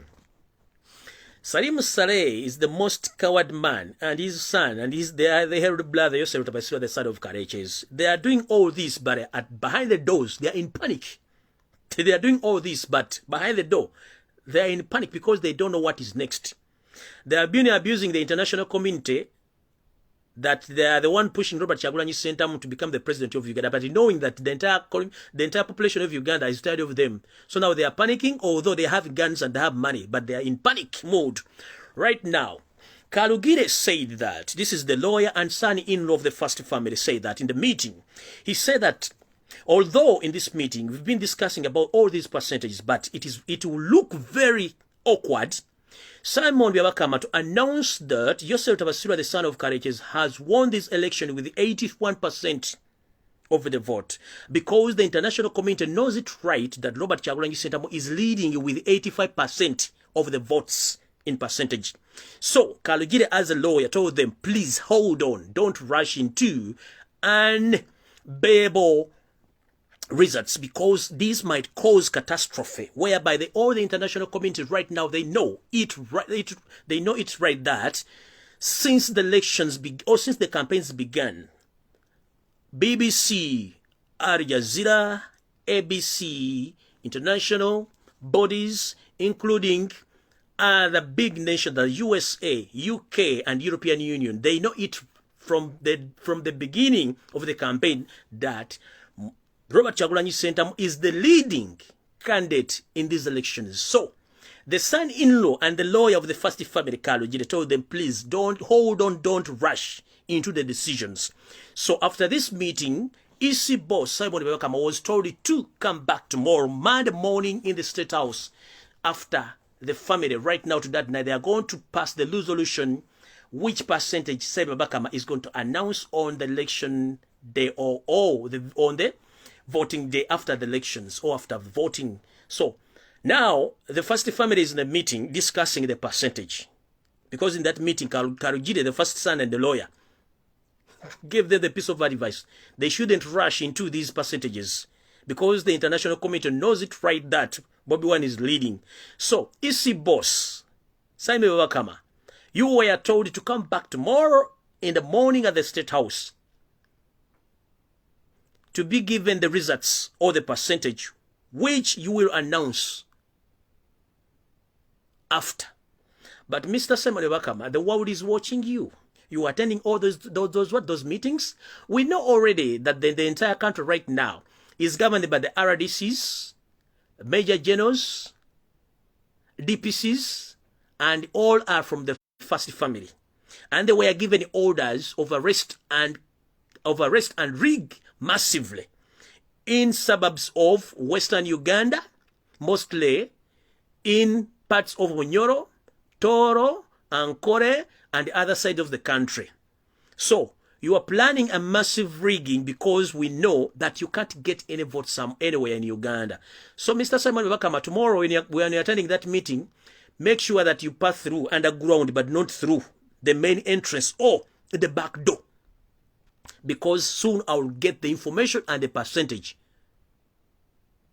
Salim Saleh is the most coward man, and his son, and they are the elder brother, Yosef Tabasirwa, the son of Kareches. They are doing all this, but behind the doors, they are in panic. They are doing all this, but behind the door, they are in panic because they don't know what is next. They have been abusing the international community that they are the one pushing Robert Kyagulanyi Ssentamu to become the president of Uganda, but knowing that the entire population of Uganda is tired of them. So now they are panicking, although they have guns and they have money, but they are in panic mode right now. Kalugire said that, this is the lawyer and son-in-law of the first family, said that in the meeting. He said that, although in this meeting we've been discussing about all these percentages, but it will look very awkward Simon Byabakama to announce that Yosef Tabasirwa, the son of Kareches, has won this election with 81% of the vote, because the international community knows it right that Robert Kyagulanyi Ssentamu is leading with 85% of the votes in percentage. So Kalugire, as a lawyer, told them, please hold on, don't rush into unbearable results, because these might cause catastrophe, whereby all the international community right now, they know it right that since the elections since the campaigns began, BBC, Al Jazeera, ABC, international bodies, including the big nations, the USA, UK, and European Union, they know it from the beginning of the campaign that Robert Kyagulanyi Ssentamu is the leading candidate in these elections. So, the son-in-law and the lawyer of the first family, Kalugire, told them, please, don't rush into the decisions. So, after this meeting, EC boss Simon Byabakama was told to come back tomorrow, Monday morning, in the State House. After the family, right now to that night, they are going to pass the resolution, which percentage Simon Byabakama is going to announce on the election day or on the voting day after the elections or after voting. So now the first family is in a meeting discussing the percentage, because in that meeting Kalugire, the first son and the lawyer, gave them the piece of advice. They shouldn't rush into these percentages because the international community knows it right that Bobby Wine is leading. So EC boss Simon Byabakama, you were told to come back tomorrow in the morning at the State House to be given the results or the percentage, which you will announce after. But Mr. Simon Byabakama, the world is watching you. You are attending all those meetings. We know already that the entire country right now is governed by the RDCs, Major Generals, DPCs, and all are from the first family. And they were given orders of arrest and rig massively in suburbs of Western Uganda, mostly in parts of Onyoro, Toro, Ankore, and the other side of the country. So you are planning a massive rigging because we know that you can't get any votes anywhere in Uganda. So Mr. Simon Byabakama, tomorrow when you're attending that meeting, make sure that you pass through underground, but not through the main entrance or the back door, because soon I will get the information and the percentage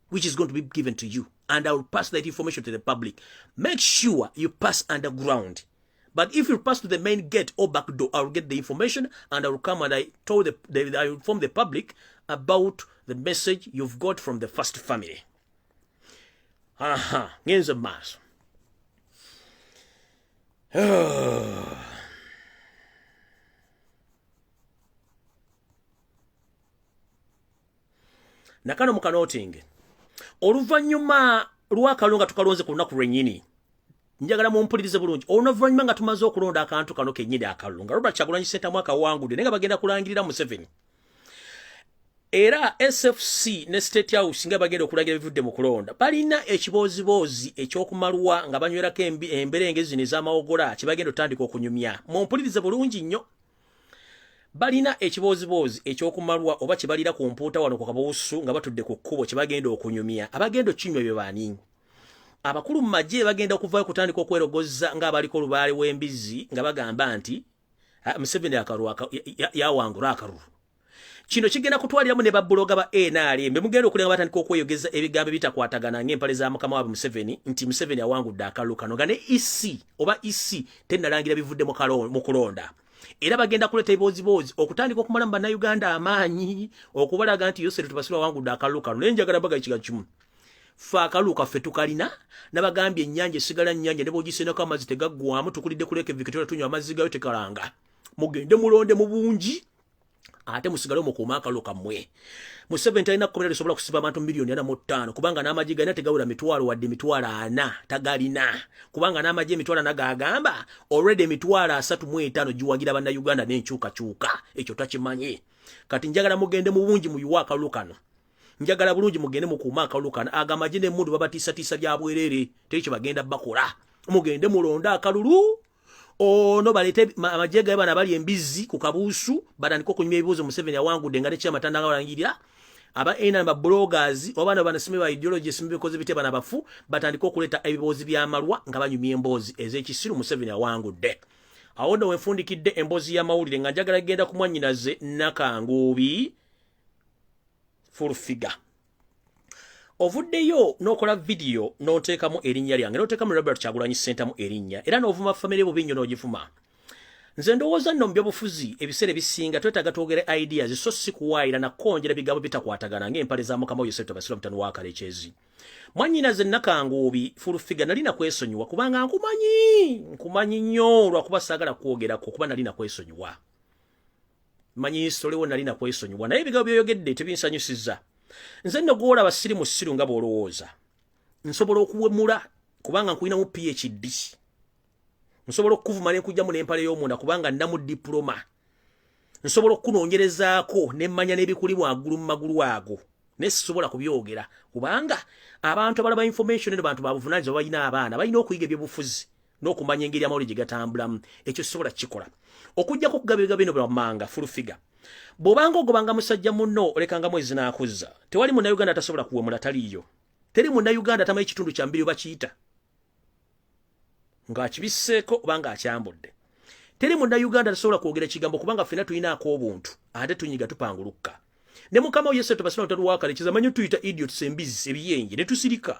which is going to be given to you, and I will pass that information to the public. Make sure you pass underground. But if you pass to the main gate or back door, I will get the information and I will come and I will inform the public about the message you've got from the first family. Ngenze maso. Nakano mukanotinge. Oluvanyuma lwakalonga tukalonze ku lunaku lwennyini. Njagala mumpulirize bulungi. Oluvanyuma nga tumaze okulonda akantu kano kennyini akalunga. Robert Kyagulanyi Ssentamu akawangudde naye nga bagenda kulangirira Museveni. era SFC ne State House nga bagenda okulagira bivudde mu kulonda balina ekibozibozi ekyokumalwa nga banywerako emberengezi n'ez'amawogola kibagenda otandika okunyumya mumpulirize bulungi nnyo balina ekibozibozi ekyokumalwa oba kibalira ku mpuuta wano ku kabuusu nga batudde ku kkubo kibagenda okunyumya abagenda okinywa bye baani abakulu mu magye bagenda okuvayo kutandika okwerogoza ng'abaliko lubaale w'embizi nga bagamba nti Museveni yawangula akalulu kino kigenda kutwaliramu ne babbuloga ba NRM mugenda okulenga batandika okweyogeza ebigambo bitakwatagana ng'empale za mukama waabwe Museveni nti Museveni awangudde akalulu kano nga ne EC oba EC tennalangira bivudde mu kulonda era bagenda kuleta ebibozibozi okutandika okumala mu bannayuganda amaanyi okubalaga nti yose tubasula awangudde akalulu kano naye njagala mbaga ekiga kimu fe akalulu kaffe tukalina nabagambye ennyanja esigala nnyanja ne bw'ogisenako amazzi tegaggwamu tukulidde kuleka Victoria tunywa amazzi gayo tekalanga mugende mulonde mu bungi ate musigale mukuuma akalulu kammwe Museveni talina kkomera lisobola kusiba abantu miliyoni 45 kubanga n'amagye galina tegawula mitwalo wadde mitwalo 4 tagalina kubanga n'amagye emitwalo nagagamba already emitwalo 35 giwagira bannayuganda n'enkyukakyuka ekyo takimanyi kati njagala mugende mu bungi muyiwa akalulu kano njagala bulungi mugende mukuuma akalulu kano agamagye n'emmundu babatiisatiisa bya bwerere tekyo bagenda bakola mugende mulonda akalulu ono balete amagye gaye bana bali embizi ku kabuusu batandika okunyuma ebibuuzo Museveni awangudde nga nekyama balangirira aba ena bloggers obana banasime ba ideologies mbikoze bite bana bafu batandika okuleta ebibuuzi byamalwa nga banyumya emboozi ez'ekisiru Museveni awangudde awo ndo wenfundikidde emboozi y'amawulire nga njagala genda kumwanyinaze Nakangubi full figure ovuddeyo n'okola video n'oteekamu erinnya lyange n'oteekamu Robert Kyagulanyi Ssentamu erinnya era n'ovuma family bubi nnyo n'ogifuma nze ndowooza nno mu byobufuzi ebiseera ebisinga twetaaga twogere ideas so si kuwaayira nakonjera bigambo bitakwatagana ng'empale za mukama wo Yosef Tabasira mutano wa Kalekyezi mwannyinaze Nakangubi full figure nalina kwesonyiwa kubanga nkumanyi nnyo lwakuba saagala kwogerako kuba nalina kwesonyiwa manyi solewo nalina kwesonyiwa naye ebigambo byoyogedde tebinsanyusizza nze nno gwola abasiri mu ssiru nga bw'olowooza nsobola okuwemula kubanga nkulinamu PhD nsobola okuvuma ne nkujjamu n'empale y'omunda kubanga nnamu diploma nsobola okunoonyerezaako ne mmanya n'ebikuli waggulu mu magulu ago naye sisobola kubyogera kubanga abantu abalaba information eno bantu babuvunaanyizibwa balina abaana balina okuyiga ebyobufuzi n'okumanya engeri amawulire gye gatambulamu ekyo sisobola kikola okujjako okugaba ebigambo bino byammanga full figure bw'obanga ogobanga musajja munno olekanga mwezi n'akuzza tewali munnayuganda atasobola kuwemula taliiyo teri munnayuganda tamanyi kitundu kya mbiri oba kiyita ng'akibisseeko oba ng'akyambudde teri munnayuganda atasobola kwogera ekigambo kubanga ffenna tulinaako obuntu ate tunyiga tupangulukka ne mukama wo Yesu Tabasira mutano wa Kalekyezi amanyi tuyita idiots embizi ebiyenje ne tusirika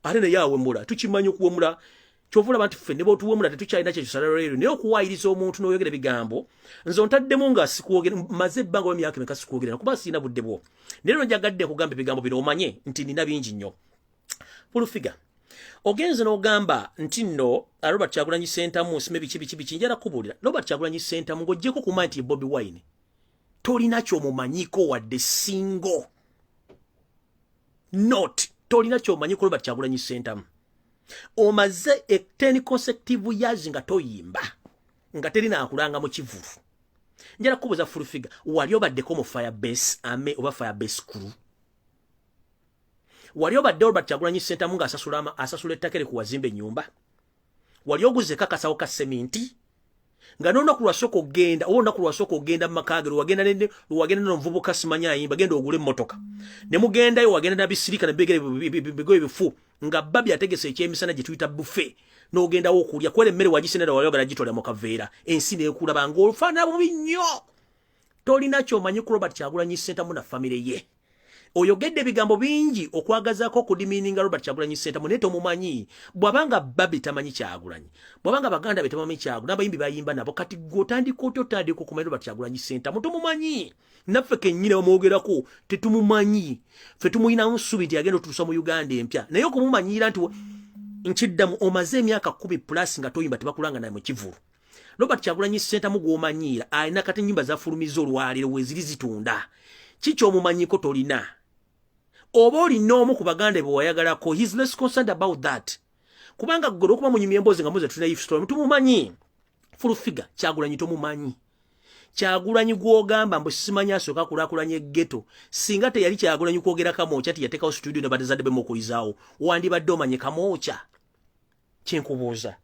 ate naye awemula tukimanyi okuwemula kyovula abantu ffe ne bw'otuwemula tetukyalina kye kisalaleero naye okuwaayiriza omuntu n'oyogera ebigambo nze ontaddemu nga sikuwogera maze ebbanga w'emyaka emeka sikuwogerera kuba sirina budde bwo naye njagadde kugamba ebigambo bino omanye nti nina bingi nnyo full figure ogenze n'ogamba nti nno Robert Kyagulanyi Ssentamu nsime biki njala kubuulira Robert Kyagulanyi Ssentamu ng'oggyeko kumanya nti Bobi Wine tolina ky'omumanyiko wadde singo not tolina ky'omanyiko Robert Kyagulanyi Ssentamu omaze 10 consecutive years nga toyimba nga terina akulanga mu kivulu njala kubuza full figure wali obaddeko mu firebase ame oba firebase crew wali obadde Robert Kyagulanyi Ssentamu nga asasula ettaka kuwazimba ennyumba wali oguze kakasawo ka sementi nga n'olunaku lwasooka ogenda oba olunaku lwasooka ogenda mu makaage lwagenda n'omuvubuka simanyi ayimba genda ogule emmotoka ne mugendayo wagenda nabisirika nebigoye bifu nga babi ategese ekyemisana gye tuyita bufe n'ogendawo okulya kwera emmere wagisenera wayogala gitolera mu kaveera ensi neekulaba ng'olufaanana bubi nnyo tolina ky'omanyi ku Robert Kyagulanyi Ssentamu na famire ye oyogedde ebigambo bingi okwagazaako okudimiininga Robert Kyagulanyi Ssentamu naye tomumanyi bw'abanga babi tamanyi Kyagulanyi bw'abanga baganda be tamanyi Kyagulanyi n'abayimbi bayimba nabo kati gweotandika okumanya Robert Kyagulanyi Ssentamu tomumanyi naffe kennyini bamwogerako tetumumanyi ffe tumuyinamu ssuubi nti agenda otuusa mu Uganda empya naye okumumanyira nti nkiddamu omaze emyaka 10+ nga toyimba tebakulanga naye mu kivulu Robert Kyagulanyi Ssentamu gw'omanyiira alina kati ennyimba zafulumiza olwaliro weziri zitunda kikyomumanyiko tolina oba olina omu ku baganda bwe wayagalako he's less concerned about that kubanga ggwe okuba munyumya emboozi nga muze tulina if story tumumanyi full figure Kyagulanyi tomumanyi Kyagulanyi gwogamba mbu simanya asoka kulakulanye ghetto singa teyali Kyagulanyi kwogera Kamoocha tiyatekawo studio ne batazadde bemukulizaawo wandibadde omanye Kamoocha kyenkubuuza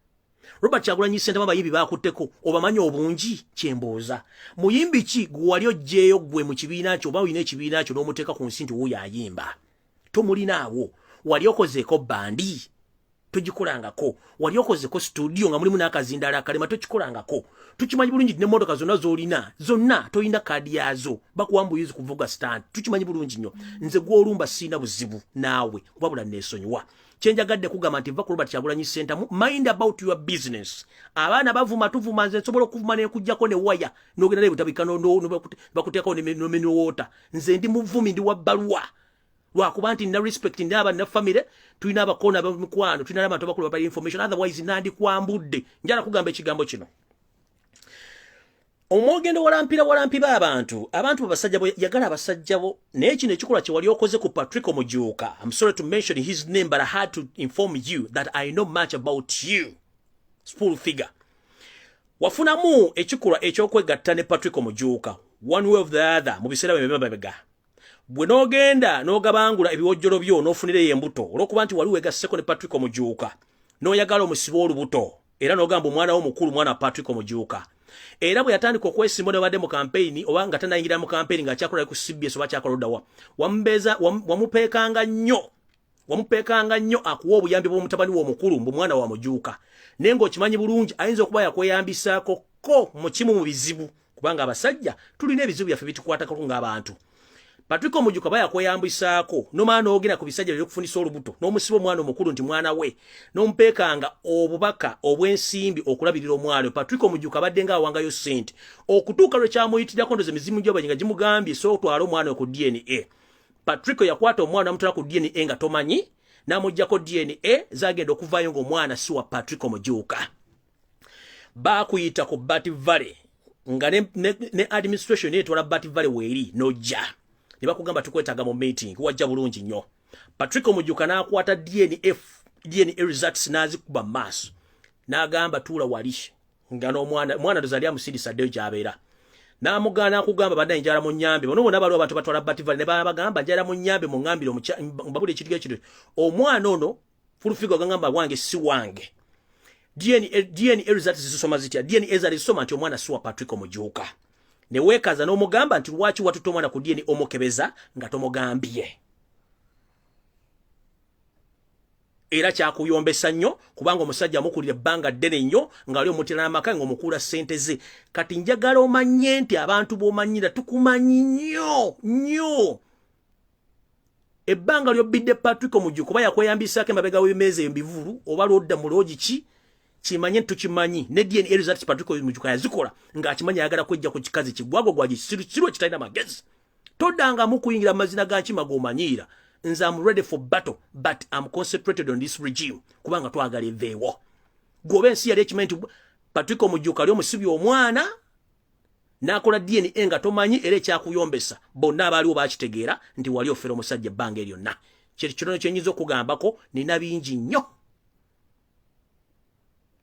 Robert Kyagulanyi Ssentamu abayimbi bakutteko obamanyi obungi kyembuuza muyimbi ki gwe wali ojjeeyo gwe mu kibiina kyo oba olina ekibiina kyo n'omuteeka ku nsi nti wuuyo ayimba tomulinaawo wali okozeeko bandi togikolangako wali okozeko studio nga mulimu n'akazindaala akalema tokikolangako tukimanyi bulungi ne motoka zonna z'olina zonna toyina kaadi yazo bakuwa mbuyinza kuvuga stand tukimanyi bulungi nnyo nze gw'olumba sina buzibu naawe wabula neesonyiwa kyenjagadde kugamba nti va ku Robert Kyagulanyi Ssentamu mind about your business abaana bavuma tuvuma nze nsobola okuvuma nekujjako ne waya n'ogenda naye butabika bakuteekako nomenowota nze ndi muvumi ndi wa bbaluwa lwakuba nti nina respect ndaba nina family tulina abakoona abamikwano tulina abantu abakulu bapali information otherwise nandikwambudde njala kugamba ekigambo kino omwogendo walampiba abantu babasajja bo yagala abasajja bo naye kino ekikolwa kye wali okoze ku Patrick Omujuuka I'm sorry to mention his name but I had to inform you that I know much about you spool figure wafunamu ekikolwa ekyokwegatta ne Patrick Omujuuka one way of the other mu biseera bye bwe n'ogenda n'ogabangula ebiwojjolo byo n'ofunire embuto olw'okuba nti wali wegasseko ne Patrick Omujuuka n'oyagala omusiba olubuto era n'ogamba omwana wo mukulu mwana Patrick Omujuuka era bwe yatandika okwesimba ne badde mu campaign oba nga tanayingira mu campaign nga kyakola ku CBS oba kyakola ddawa wamupeekanga nnyo akuwa obuyambi bw'omutabani w'omukulu mbu mwana wa Mujuuka naye ng'okimanyi bulungi ayinza okuba yakweyambisaako ko mu kimu mu bizibu kubanga abasajja tulina ebizibu byaffe bitukwatako ng'abantu Patrick Omujuuka baya kweyambisaako n'omwana ogenda ku bisajja by'okufunisa olubuto n'omusiba omwana omukulu nti mwana we n'ompeekanga obubaka obw'ensimbi okulabirira omwana Patrick Omujuuka abadde nga awangayo ssente okutuuka lwe kyamuyitirako ndoze emizimu gy'obanyi nga gimugambye so otwala omwana ku DNA Patrick yakwata omwana amutwala ku DNA nga tomanyi n'amuggyako DNA zagenda okuvaayo ng'omwana si wa Patrick Omujuuka baakuyita ku Bat Valley nga ne administration etwala Bat Valley weeri n'ojja ne bakugamba tukwetaaga mu meeting wajja bulungi nnyo Patrick Omujuuka n'akwata DNA results n'azikuba maaso n'agamba tuula wali nga n'omwana tozali amusirisa ddeyo gy'abeera n'amugaana akugamba badde njala mu nnyambe bono bona baliwo abantu batwala Bat Valley ne bagamba njala mu nnyambe mu ngambire mbabule ekitiga ekiro omwana ono fulufigo agamba wange si wange DNA results zisoma zitya DNA zalisoma nti omwana si wa Patrick Omujuuka ne weekaza n'omugamba nti lwaki watuta omwana ku DNA omukebeza nga tomugambye era kyakuyombesa nnyo kubanga omusajja amukulira ebbanga ddene nnyo ng'ali omutera n'amaka ng'omukuula ssente ze kati njagala omanye nti abantu b'omanyira tukumanyi nnyo ebbanga ly'obbidde Patrick Omujuuka kuba yakweyambisaako emabega w'emeeza embivulu oba lw'odda mu loogi ki kimanye tukimanyi ne DNA results Patrick Omujuuka yazikola ng'akimanyi ayagala kwejja ku kikazi kigwago gwagisiru ekitalina magezi toddanga mu kuyingira mu mazina ga kima g'omanyiira nze I'm ready for battle but I'm concentrated on this regime kubanga twagala eveewo gwoba ensi yali ekimanyi nti Patrick Omujuuka ali omusibi omwana n'akola DNA nga tomanyi era ekyakuyombesa bonna abaaliwo bakitegeera nti wali ofera omusajja ebbanga eryonna kyekyo kitono kyenyinza okugambako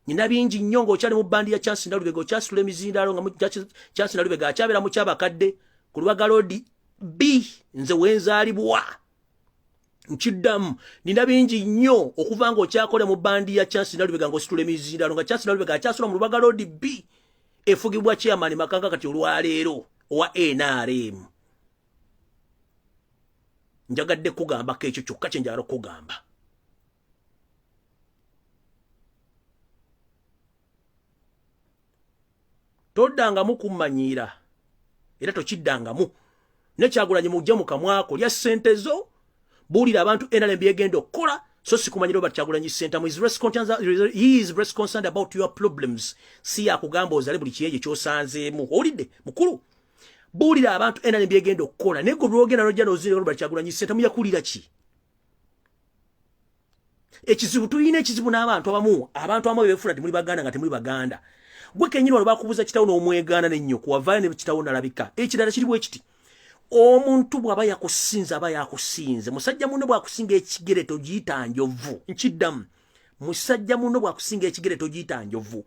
nina bingi nnyo ng'okyali mu bbandi ya Chance Nalubega okyasitula emizindaalo nga Chance Nalubega akyabeera mu kyabakadde ku Lubaga Road B nze wenzaalibwa nkiddamu nina bingi nnyo okuva ng'okyakole mu bbandi ya Chance Nalubega ng'ositula emizindaalo nga Chance Nalubega akyasula mu Lubaga Road B efugibwa chairman Makanga kati olwaleero owa NRM njagadde kugambako ekyo kyokka kye njagala okugamba toddangamu kummanyiira era tokiddangamu ne Kyagulanyi mujja mu kamwako lya ssente zo buulira abantu NRM byegenda okukola so sikumanyira Robert Kyagulanyi Ssentamu he is less concerned about your problems si yakugamba ozale buli kiyeje kyosanzeemu owulidde mukulu buulira abantu NRM byegenda okukola naye gwe lwogenda n'ojja n'ozira Robert Kyagulanyi Ssentamu yakulira ki ekizibu tulina ekizibu n'abantu abamu befuna temuli baganda nga temuli baganda gwe kenyini wano bakubuza kitawo n'omwegaana n'ennyoko wavaayo ne kitawo nalabika ekirala kiri bwe kiti omuntu bw'aba yakusinza aba yakusinze musajja munno bw'akusinga ekigere togiyita njovu nkiddamu musajja munno bw'akusinga ekigere togiyita njovu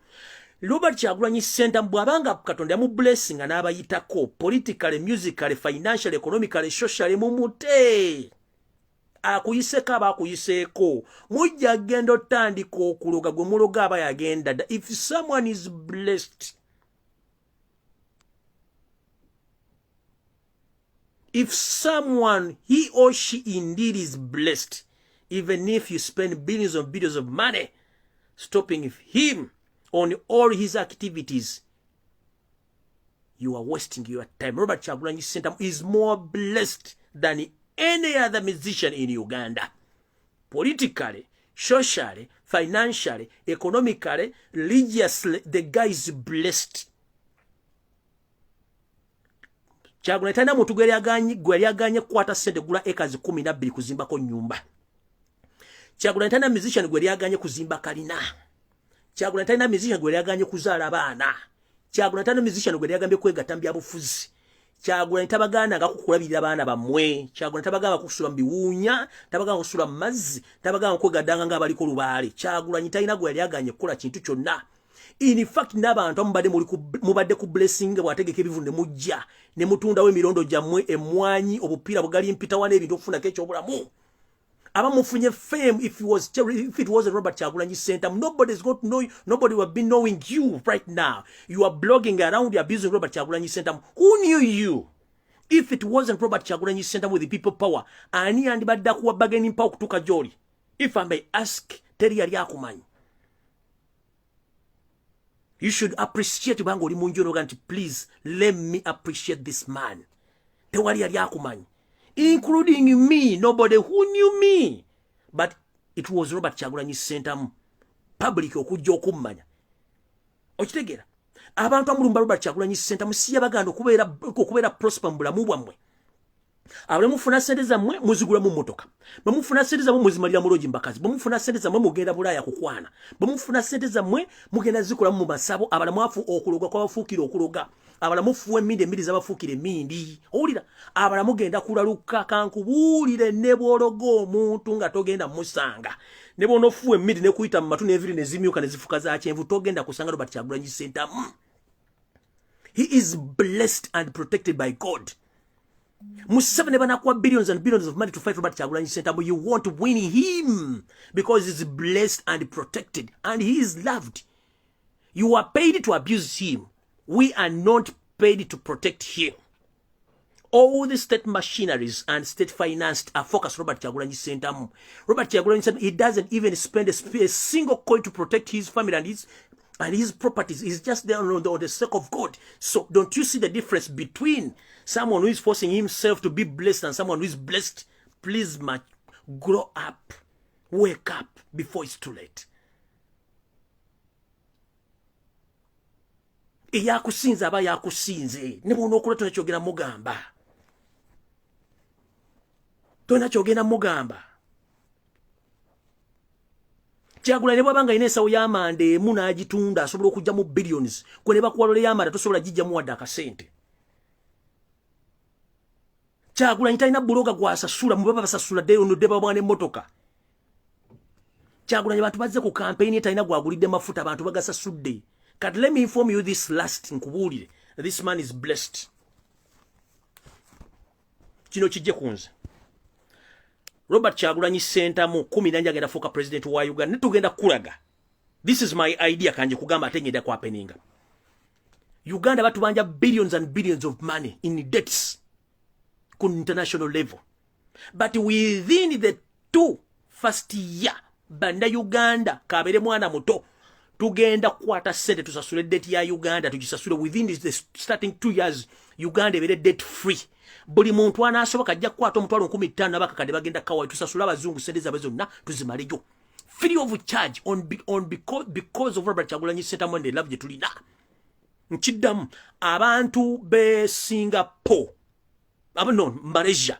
Robert Kyagulanyi Ssentamu bwabanga Katonda mu blessing n'abayitako politically, musically, financially, economically, socially mumute. Akuyiseko abakuyiseeko mujja genda otandika okuloga gwe muloga aba yagenda. If someone is blessed, if someone, he or she indeed is blessed, even if you spend billions and billions of money stopping him on all his activities, you are wasting your time. Robert Kyagulanyi Ssentamu is more blessed than any other musician in Uganda. Politically, socially, financially, economically, religiously, the guy is blessed. Kyagulanyi talina muntu gwe yaganye kwata sente gula acres 12 kuzimbako nyumba. Kyagulanyi talina musician gwe yaganye kuzimba kalina. Kyagulanyi talina musician gwe yaganye kuzaala baana. Kyagulanyi talina musician gwe yagambye kwegatta mu byabufuzi. Kyagulanyi tabagana ngakukulabirira abaana bammwe. Kyagulanyi tabagana kusula mu biwuunya, tabagana kusula mu mazzi, tabagana kwegaddanga ng'abaliko lubaale. Kyagulanyi talina gwe yaganye kukola kintu kyonna. In fact, n'abantu mubadde ku blessing bwategeka ebivunde mujja ne mutundawo emirondo gyammwe, emmwanyi, obupiira bugali mpitawa n'ebintu okufunako ekyobulamu. Abamufunye fame, if it wasn't Robert Kyagulanyi Ssentamu, nobody's going to know you. Nobody will be knowing you right now. You are blogging around, you are abusing Robert Kyagulanyi Ssentamu. Who knew you? If it wasn't Robert Kyagulanyi Ssentamu with the people power, ani andibadde akuwa bargaining power kutuuka gy'oli? If I may ask, teri yali akumanyi. You should appreciate bango oli munju noganti, please let me appreciate this man. Tewali yali akumanyi. Including me, nobody who knew me. But it was Robert Kyagulanyi Ssentamu. Public okujja okummanya. Okitegeera? Abantu amulumba Robert Kyagulanyi Ssentamu si yabaganda okubeera prosper mu bulamu bwammwe. Abale mufuna sente zammwe muzigula mu mmotoka. Bamufuna sente zammwe muzimalira mu loji mbakazi. Bamufuna sente zammwe mugenda Bulaaya kukwana. Bamufuna sente zammwe mugenda zikola mu masabo abala mwafu okuloga kwa bafuukira okuloga. Abala mufuwe emmindi z'abafuukira emmindi. Owulira? Abala mugenda kulaluka kankubuulire ne bw'ologa omuntu nga togenda musanga. Ne bw'onofuwe emmindi ne kuyita mu matu n'enviri ne zimyuka ne zifuka za kyenvu togenda kusanga Robert Kyagulanyi Ssentamu. He is blessed and protected by God. Museveni banakuwa billions and billions of money to fight Robert Kyagulanyi Ssentamu. You want to win him because he's blessed and protected and he is loved. You are paid to abuse him. We are not paid to protect him. All the state machineries and state financed are focused Robert Kyagulanyi Ssentamu. Robert Kyagulanyi Ssentamu, he doesn't even spend a single coin to protect his family and his properties. He's just there on the sake of God. So don't you see the difference between someone who is forcing himself to be blessed and someone who is blessed? Please, grow up. Wake up before it's too late. Eyakusinze aba yakusinze. Ne bw'onookola tona kyogera mugamba. Tona kyogera mugamba. Kyagulanyi ne bw'abanga alina ensawo y'amanda emu n'agitunda asobola okujja mu billions. Gwe ne bakuwa lole y'amanda tosobola gijjamu wadde akasente. Kyagulanyi talina buloga gw'asasula mu baba basasula onodde babwana emmotoka. Kyagulanyi bantu bazze ku campaign talina gwagulidde mafuta abantu bagasasudde. But let me inform you this last nkubuulire. This man is blessed. Kino kijje kunze. Robert Kyagulanyi Ssentamu 14 agenda fuuka president wa Uganda. Netugenda kulaga. This is my idea kanje kugamba ate ngenda kwapeninga. Uganda batubanja billions and billions of money in debts ku international level. But within the 2 first year banda Uganda kabere mwana muto tugenda kwata sente tusasule debt ya Uganda tugisasule within the starting 2 years Uganda ebere debt free. Buli muntu anasoboka ajja kwata omutwalo 15 abakakade bagenda kawa tusasula abazungu sente zabe zonna tuzimalejo free of charge because of Robert Kyagulanyi Ssentamu and the love jetulina. Nchiddamu abantu be Singapore Malaysia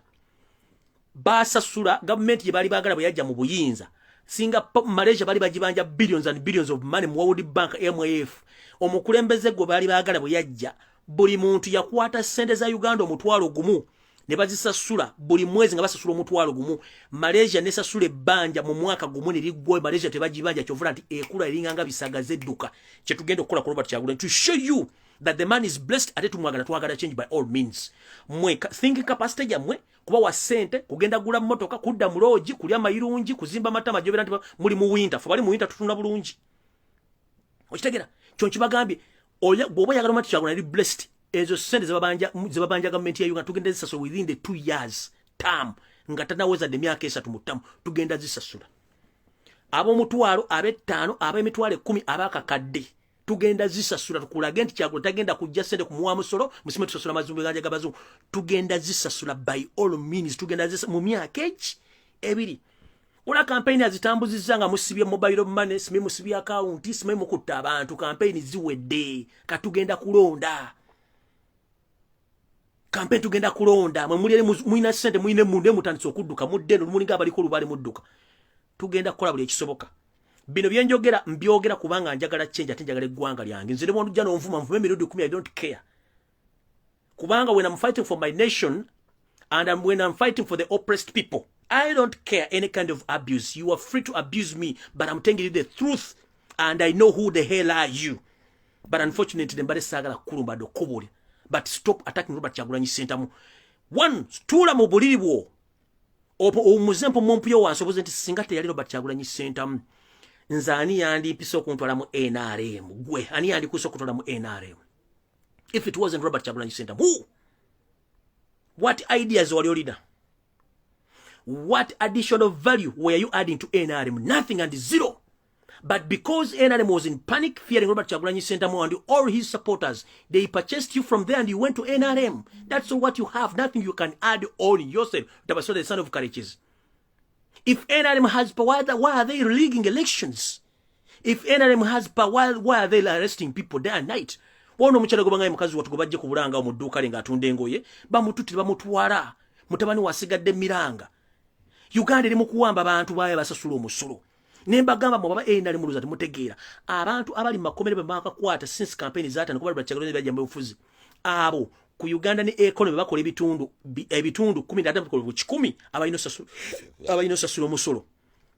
basasula government ye bali bagala bwe yajja mu buyinza. Singapore Malaysia bali bagibanja billions and billions of money mu World Bank MF. Omukulembeze gwe bali bagala bwe yajja buli muntu yakwata sente za Uganda omutwalo gumu ne bazisasula buli mwezi nga basasula omutwalo gumu. Malaysia ne sasula ebbanja mu mwaka gumu ne liggwa. Malaysia tebagibanja kyovula nti ekula eringanga bisagaze edduka. Kye tugenda okukola ku Robert Kyagulanyi to show you that the man is blessed ate tumwagala twagala change by all means. Mwe thinking capacity jammwe kuba wa sente kugenda gula mmotoka kudda mu lodge kulya mayirungi kuzimba matama jobera nti muli mu winter fo bali mu winter tutuna bulungi. Okitegera kyonki bagambye bwoba yagala Robert Kyagulanyi blessed ezo sente zebabanja government ya Uganda tugenda zisasula within the 2 years term nga tanaweza de myaka 3 mu term tugenda zisasula. Abo mutwalo ab'ettaano ab'emitwalo 10 abakakadde tugenda zisasula tukulaga nti Kyagulanyi tagenda kujja sente kumuwa musolo musime tusasula mazumbe ganja gabazu tugenda zisasula by all means tugenda zisasula mu myaka ebiri. Ola campaign azitambuzizza nga musibye mobile money sime musibye account sime mukutta abantu campaign ziwedde katugenda kulonda. Campaign tugenda kulonda mwe muina sente muine munde mutandise okudduka muddeno mulinga abali ko lubale mudduka tugenda kukola buli ekisoboka. Bino byenjogera mbyogera kubanga njagala change ate njagala eggwanga lyange nzire mu jano nvuma nvume emirundi 10 I don't care kubanga when I'm fighting for my nation and when I'm fighting for the oppressed people I don't care any kind of abuse. You are free to abuse me but I'm telling you the truth and I know who the hell are you. But unfortunately mbale sagala kulumba do kobole. But stop attacking Robert Kyagulanyi Ssentamu. One, tula mu buliri bwo. Omuzempo mompuyo wansoboze nti singa teyali Robert Kyagulanyi Ssentamu. Nzani yandi piso okuntwala mu NRM. Gwe, ani yandi kuso okuntwala mu NRM. If it wasn't Robert Kyagulanyi Ssentamu, who? What ideas were you leader? What additional value were you adding to NRM? Nothing and zero. But because NRM was in panic, fearing Robert Kyagulanyi Ssentamu and all his supporters, they purchased you from there and you went to NRM. That's all what you have. Nothing you can add on yourself. Tabaso the son of courageous. If NRM has power, why are they rigging elections? If NRM has power, why are they arresting people day and night? Wono mchana gobanga mukazi watu gobajje kubulanga omudduka lenga atunde engoye bamututira bamutwala mutabani wasigadde miranga. Uganda eri mukuwamba abantu baye basasula omusolo. Nemba gamba mu baba NRM muluza temutegeera abantu abali makomere bamaka kwata since campaign zata nkuba Robert Kyagulanyi bajja mbufuzi abo ku Uganda ne economy bakola ebitundu 10 ku 10 abayino sasula omusolo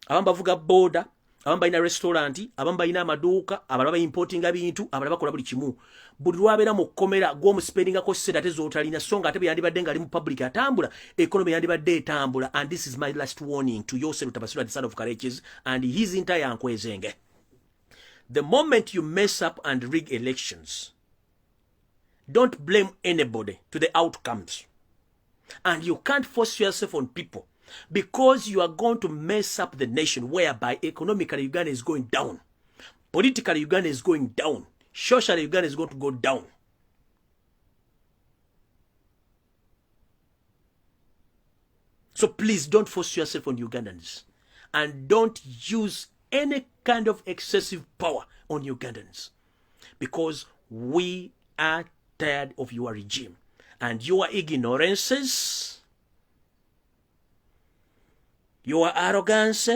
abamba vuga boda abamba ina restaurant abamba ina amaduuka abalaba importing ebintu abalaba kola buli kimu buli lwabera mu komera gwo mu spending ko sera tezo otalina songa ate yandi badde ngali mu public atambula economy yandi badde etambula. And this is my last warning to yourself Tabasula the son of courageous and his entire Nkwezenge. The moment you mess up and rig elections, don't blame anybody to the outcomes. And you can't force yourself on people because you are going to mess up the nation whereby economically Uganda is going down. Politically Uganda is going down. Socially Uganda is going to go down. So please don't force yourself on Ugandans. And don't use any kind of excessive power on Ugandans. Because we are tired of your regime. And your ignorances, your arrogance,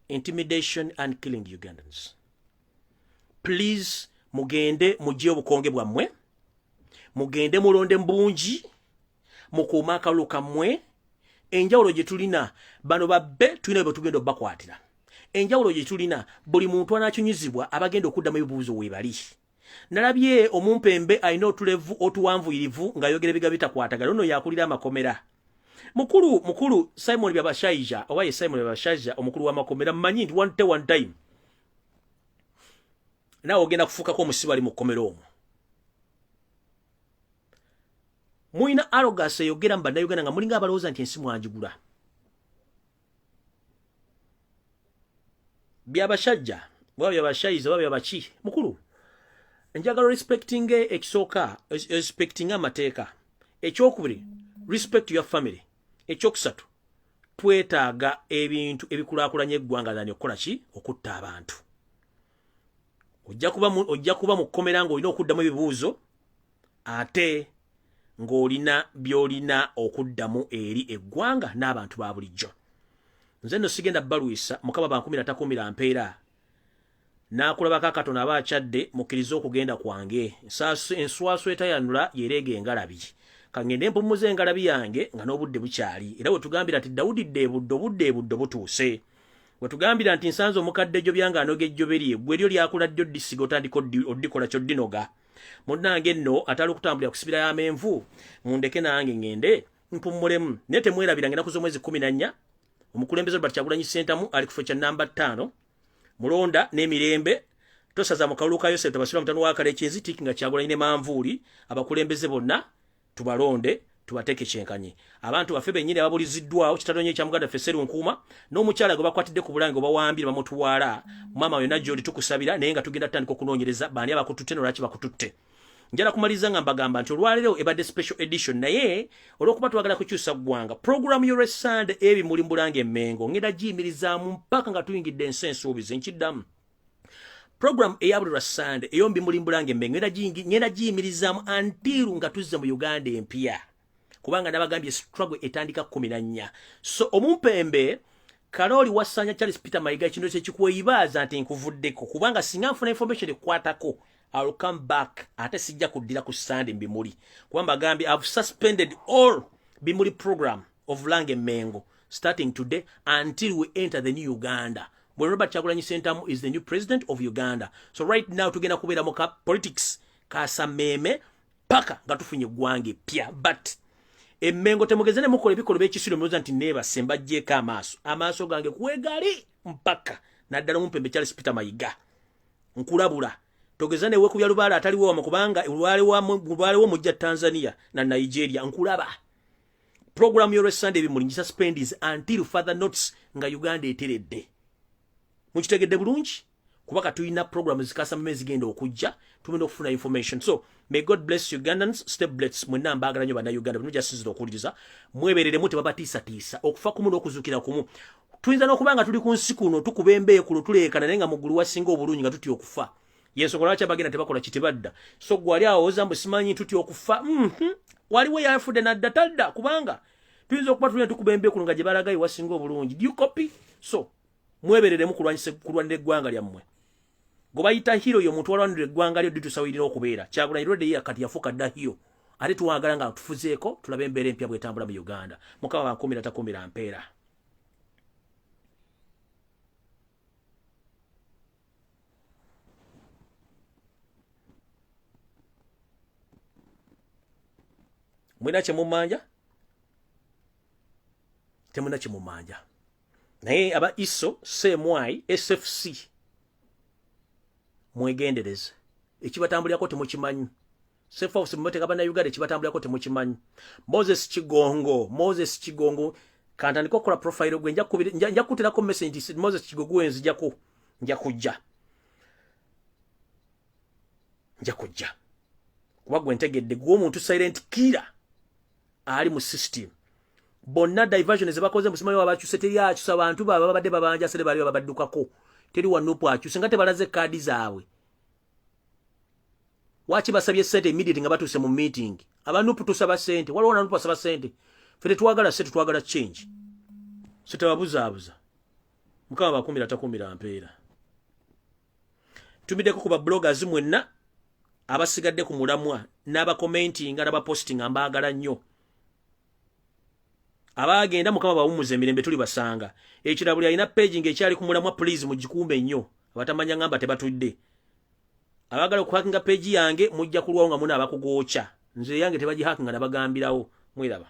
intimidation, and killing Ugandans. Please, mugende mujje obukonge bwammwe, mugende mulonde mbungi, mukuuma akalulu kammwe. Enjawulo gye tulina bano babbe tulina bwe tugenda bakwatira. Enjawulo gye tulina buli muntu anakyunyizibwa abagenda okuddamu ebibuuzo weebali. Nalabye omumpembe alina otulevu otuwanvuyirivu nga yogera ebiga bitakwatagala ono yakulira amakomera. Mukulu Simon Byabashaija oba ye Simon Byabashaija omukulu w'amakomera mmanyi nti one time nawe ogenda kufuukako omusibe ali mu kkomera omwo. Muina arrogance eyogera mu bannayuganda nga mulinga abalowooza nti ensi mwanjigula. Byabashaija oba Byabashaija oba Byabaki mukulu njagala respecting ekisooka respecting amateeka. Ekyokubiri respect your family. Ekyokusatu twetaaga ebintu ebikulaakulanya eggwanga zani okukola ki okutta abantu. Ojja kuba mu kkomera ng'olina okuddamu ebibuuzo ate ng'olina by'olina okuddamu eri eggwanga n'abantu ba bulijjo. Nze nno sigenda balwisa mukama bankumira takumira mpeera n'akulabako akatono aba akyadde mukkirize okugenda kwange enswaswa etayanula yereega engalabi kangende mpumuze engalabi yange nga n'obudde bukyali era wetugambira nti Dawudi budde butuuse wetugambira nti nsanze omukadde ejjo byanga anoga ejjobe lye gwe lyo lyakuladde oddisiga otandika oddikola kyoddinoga munnange nno atali okutambulira kusibira y'amenvu mundeke nange ngende mpumulemu naye temwerabira ngenda kuza omwezi 14 omukulembeze Robert Kyagulanyi Ssentamu ali ku kifo kya namba 5 mulonda n'emirembe tosaza mu kalulu ka Yosef tabasula mutano wa kale kyezitiki nga Kyagulanyi ne Manvuuli abakulembeze bonna tubalonde tubateke kyenkanye abantu baffe bennyini ababuliziddwawo kitadonye kya Muganda Feseru Nkuuma n'omukyala gwe bakwatidde ku bulange obawambira bamutuwala mama yonna gy'oli tukusabira naye nga tugenda tutandika okunoonyereza baani abakututte n'olwaki bakututte njala kumaliza nga mbagamba nti olwaleero ebadde special edition naye olw'okuba twagala kukyusa ggwanga program y'olwessande ebimuli Mbulange Emmengo ngenda giyimirizaamu mpaka nga tuyingidde ensi ensuubizi nkiddamu program eya buli lwassande ey'ombi muli Mbulange Emmengo ngenda giyimirizaamu antiru nga tuzze mu Uganda empya kubanga nabagambye struggle etandika 14 so omumpembe Karoli Wasanya Charles Peter Mayiga kino kyekikweyibaza nti nkuvuddeko kubanga singa nfuna information ekwatako I'll come back ate sijja kuddira ku Sunday Bimuli kubanga gambye I've suspended all Bimuli program of Lange Mengo starting today until we enter the new Uganda when Robert Kyagulanyi Ssentamu is the new president of Uganda so right now tugenda kubeera mu politics kasameme paka nga tufunye gwange pya but Emmengo temugezene mukola ebikolo by'ekisiro mwoza nti neba sembajjeko amaaso gange kwegali mpaka naddala omumpembe Charles Peter Mayiga nkulabula togezane we kubya lubaala ataliwo wa kubanga ulwale wo mujja Tanzania na Nigeria nkulaba program y'olwessande bimuli suspends until further notice nga Uganda eteredde mukitegedde bulungi kubaka tuyina program zikasama zigenda okujja tumenda okufuna information so may God bless Ugandans step bless mwenna mbagala nyo bana Uganda bino jasinzira okuliza mweberere muti babatiisa okufa kumu n'okuzukira kumu tuyinza n'okubanga tuli ku nsi kuno tukubembe ku tuleekana naye nga mugulu wasinga obulungi nga tuti okufa yesu kola cha bagenda tebakola kitibadda so gwali awo ozambo simanyi tuti okufa waliwo yafudde nadda kubanga tuyinza okuba tulina tukubembe ku nga gye balagayi wasinga obulungi do you copy so mweberere mu kulwanira eggwanga lyammwe gobayita hero yo muntu walwanira eggwanga lyo ditusawirira okubeera Kyagulanyi rode ye kati yafuka dda hiyo ate tuwagala nga tufuzeeko tulabe embeera empya bwetambula mu Uganda mukama bankumira takumira mpeera mwina kyemumanja temuna kyemumanja naye aba iso semwai SFC mwegendereze ekibatambulirako temukimanyi safe house mmotoka bana Uganda ekibatambulirako temukimanyi Moses Kigongo kantandika okukola profile gwe nja kuterako message Moses Kigongo nzijako nja kujja kuba gwe ntegedde gwo omuntu silent killer ali mu system bonna diversion ezibakoze musimayo wabakyuse teri akyusa abantu babadde babanja sere bali babaddukako teri wanupu akyuse nga tebalaze kadi zaabwe wachi basabye sente immediate nga batuse mu meeting abanupu tusaba sente waliwo nanupu asaba sente fete twagala sente twagala change sete babuzabuza mukama bakumira takumira mpeera tumideko ku ba bloggers mwenna abasigadde ku mulamwa n'aba commenting n'aba posting ambagala nnyo abagenda mukama bawumuze emirembe tuli basanga ekirabuli alina page ng'ekyali ku mulamwa please mugikumbe nnyo abatamanya ngamba tebatudde abagala okuhakinga page yange mujja kulwawo nga muna abakugocha nze yange tebagihakinga nabagambirawo mwiraba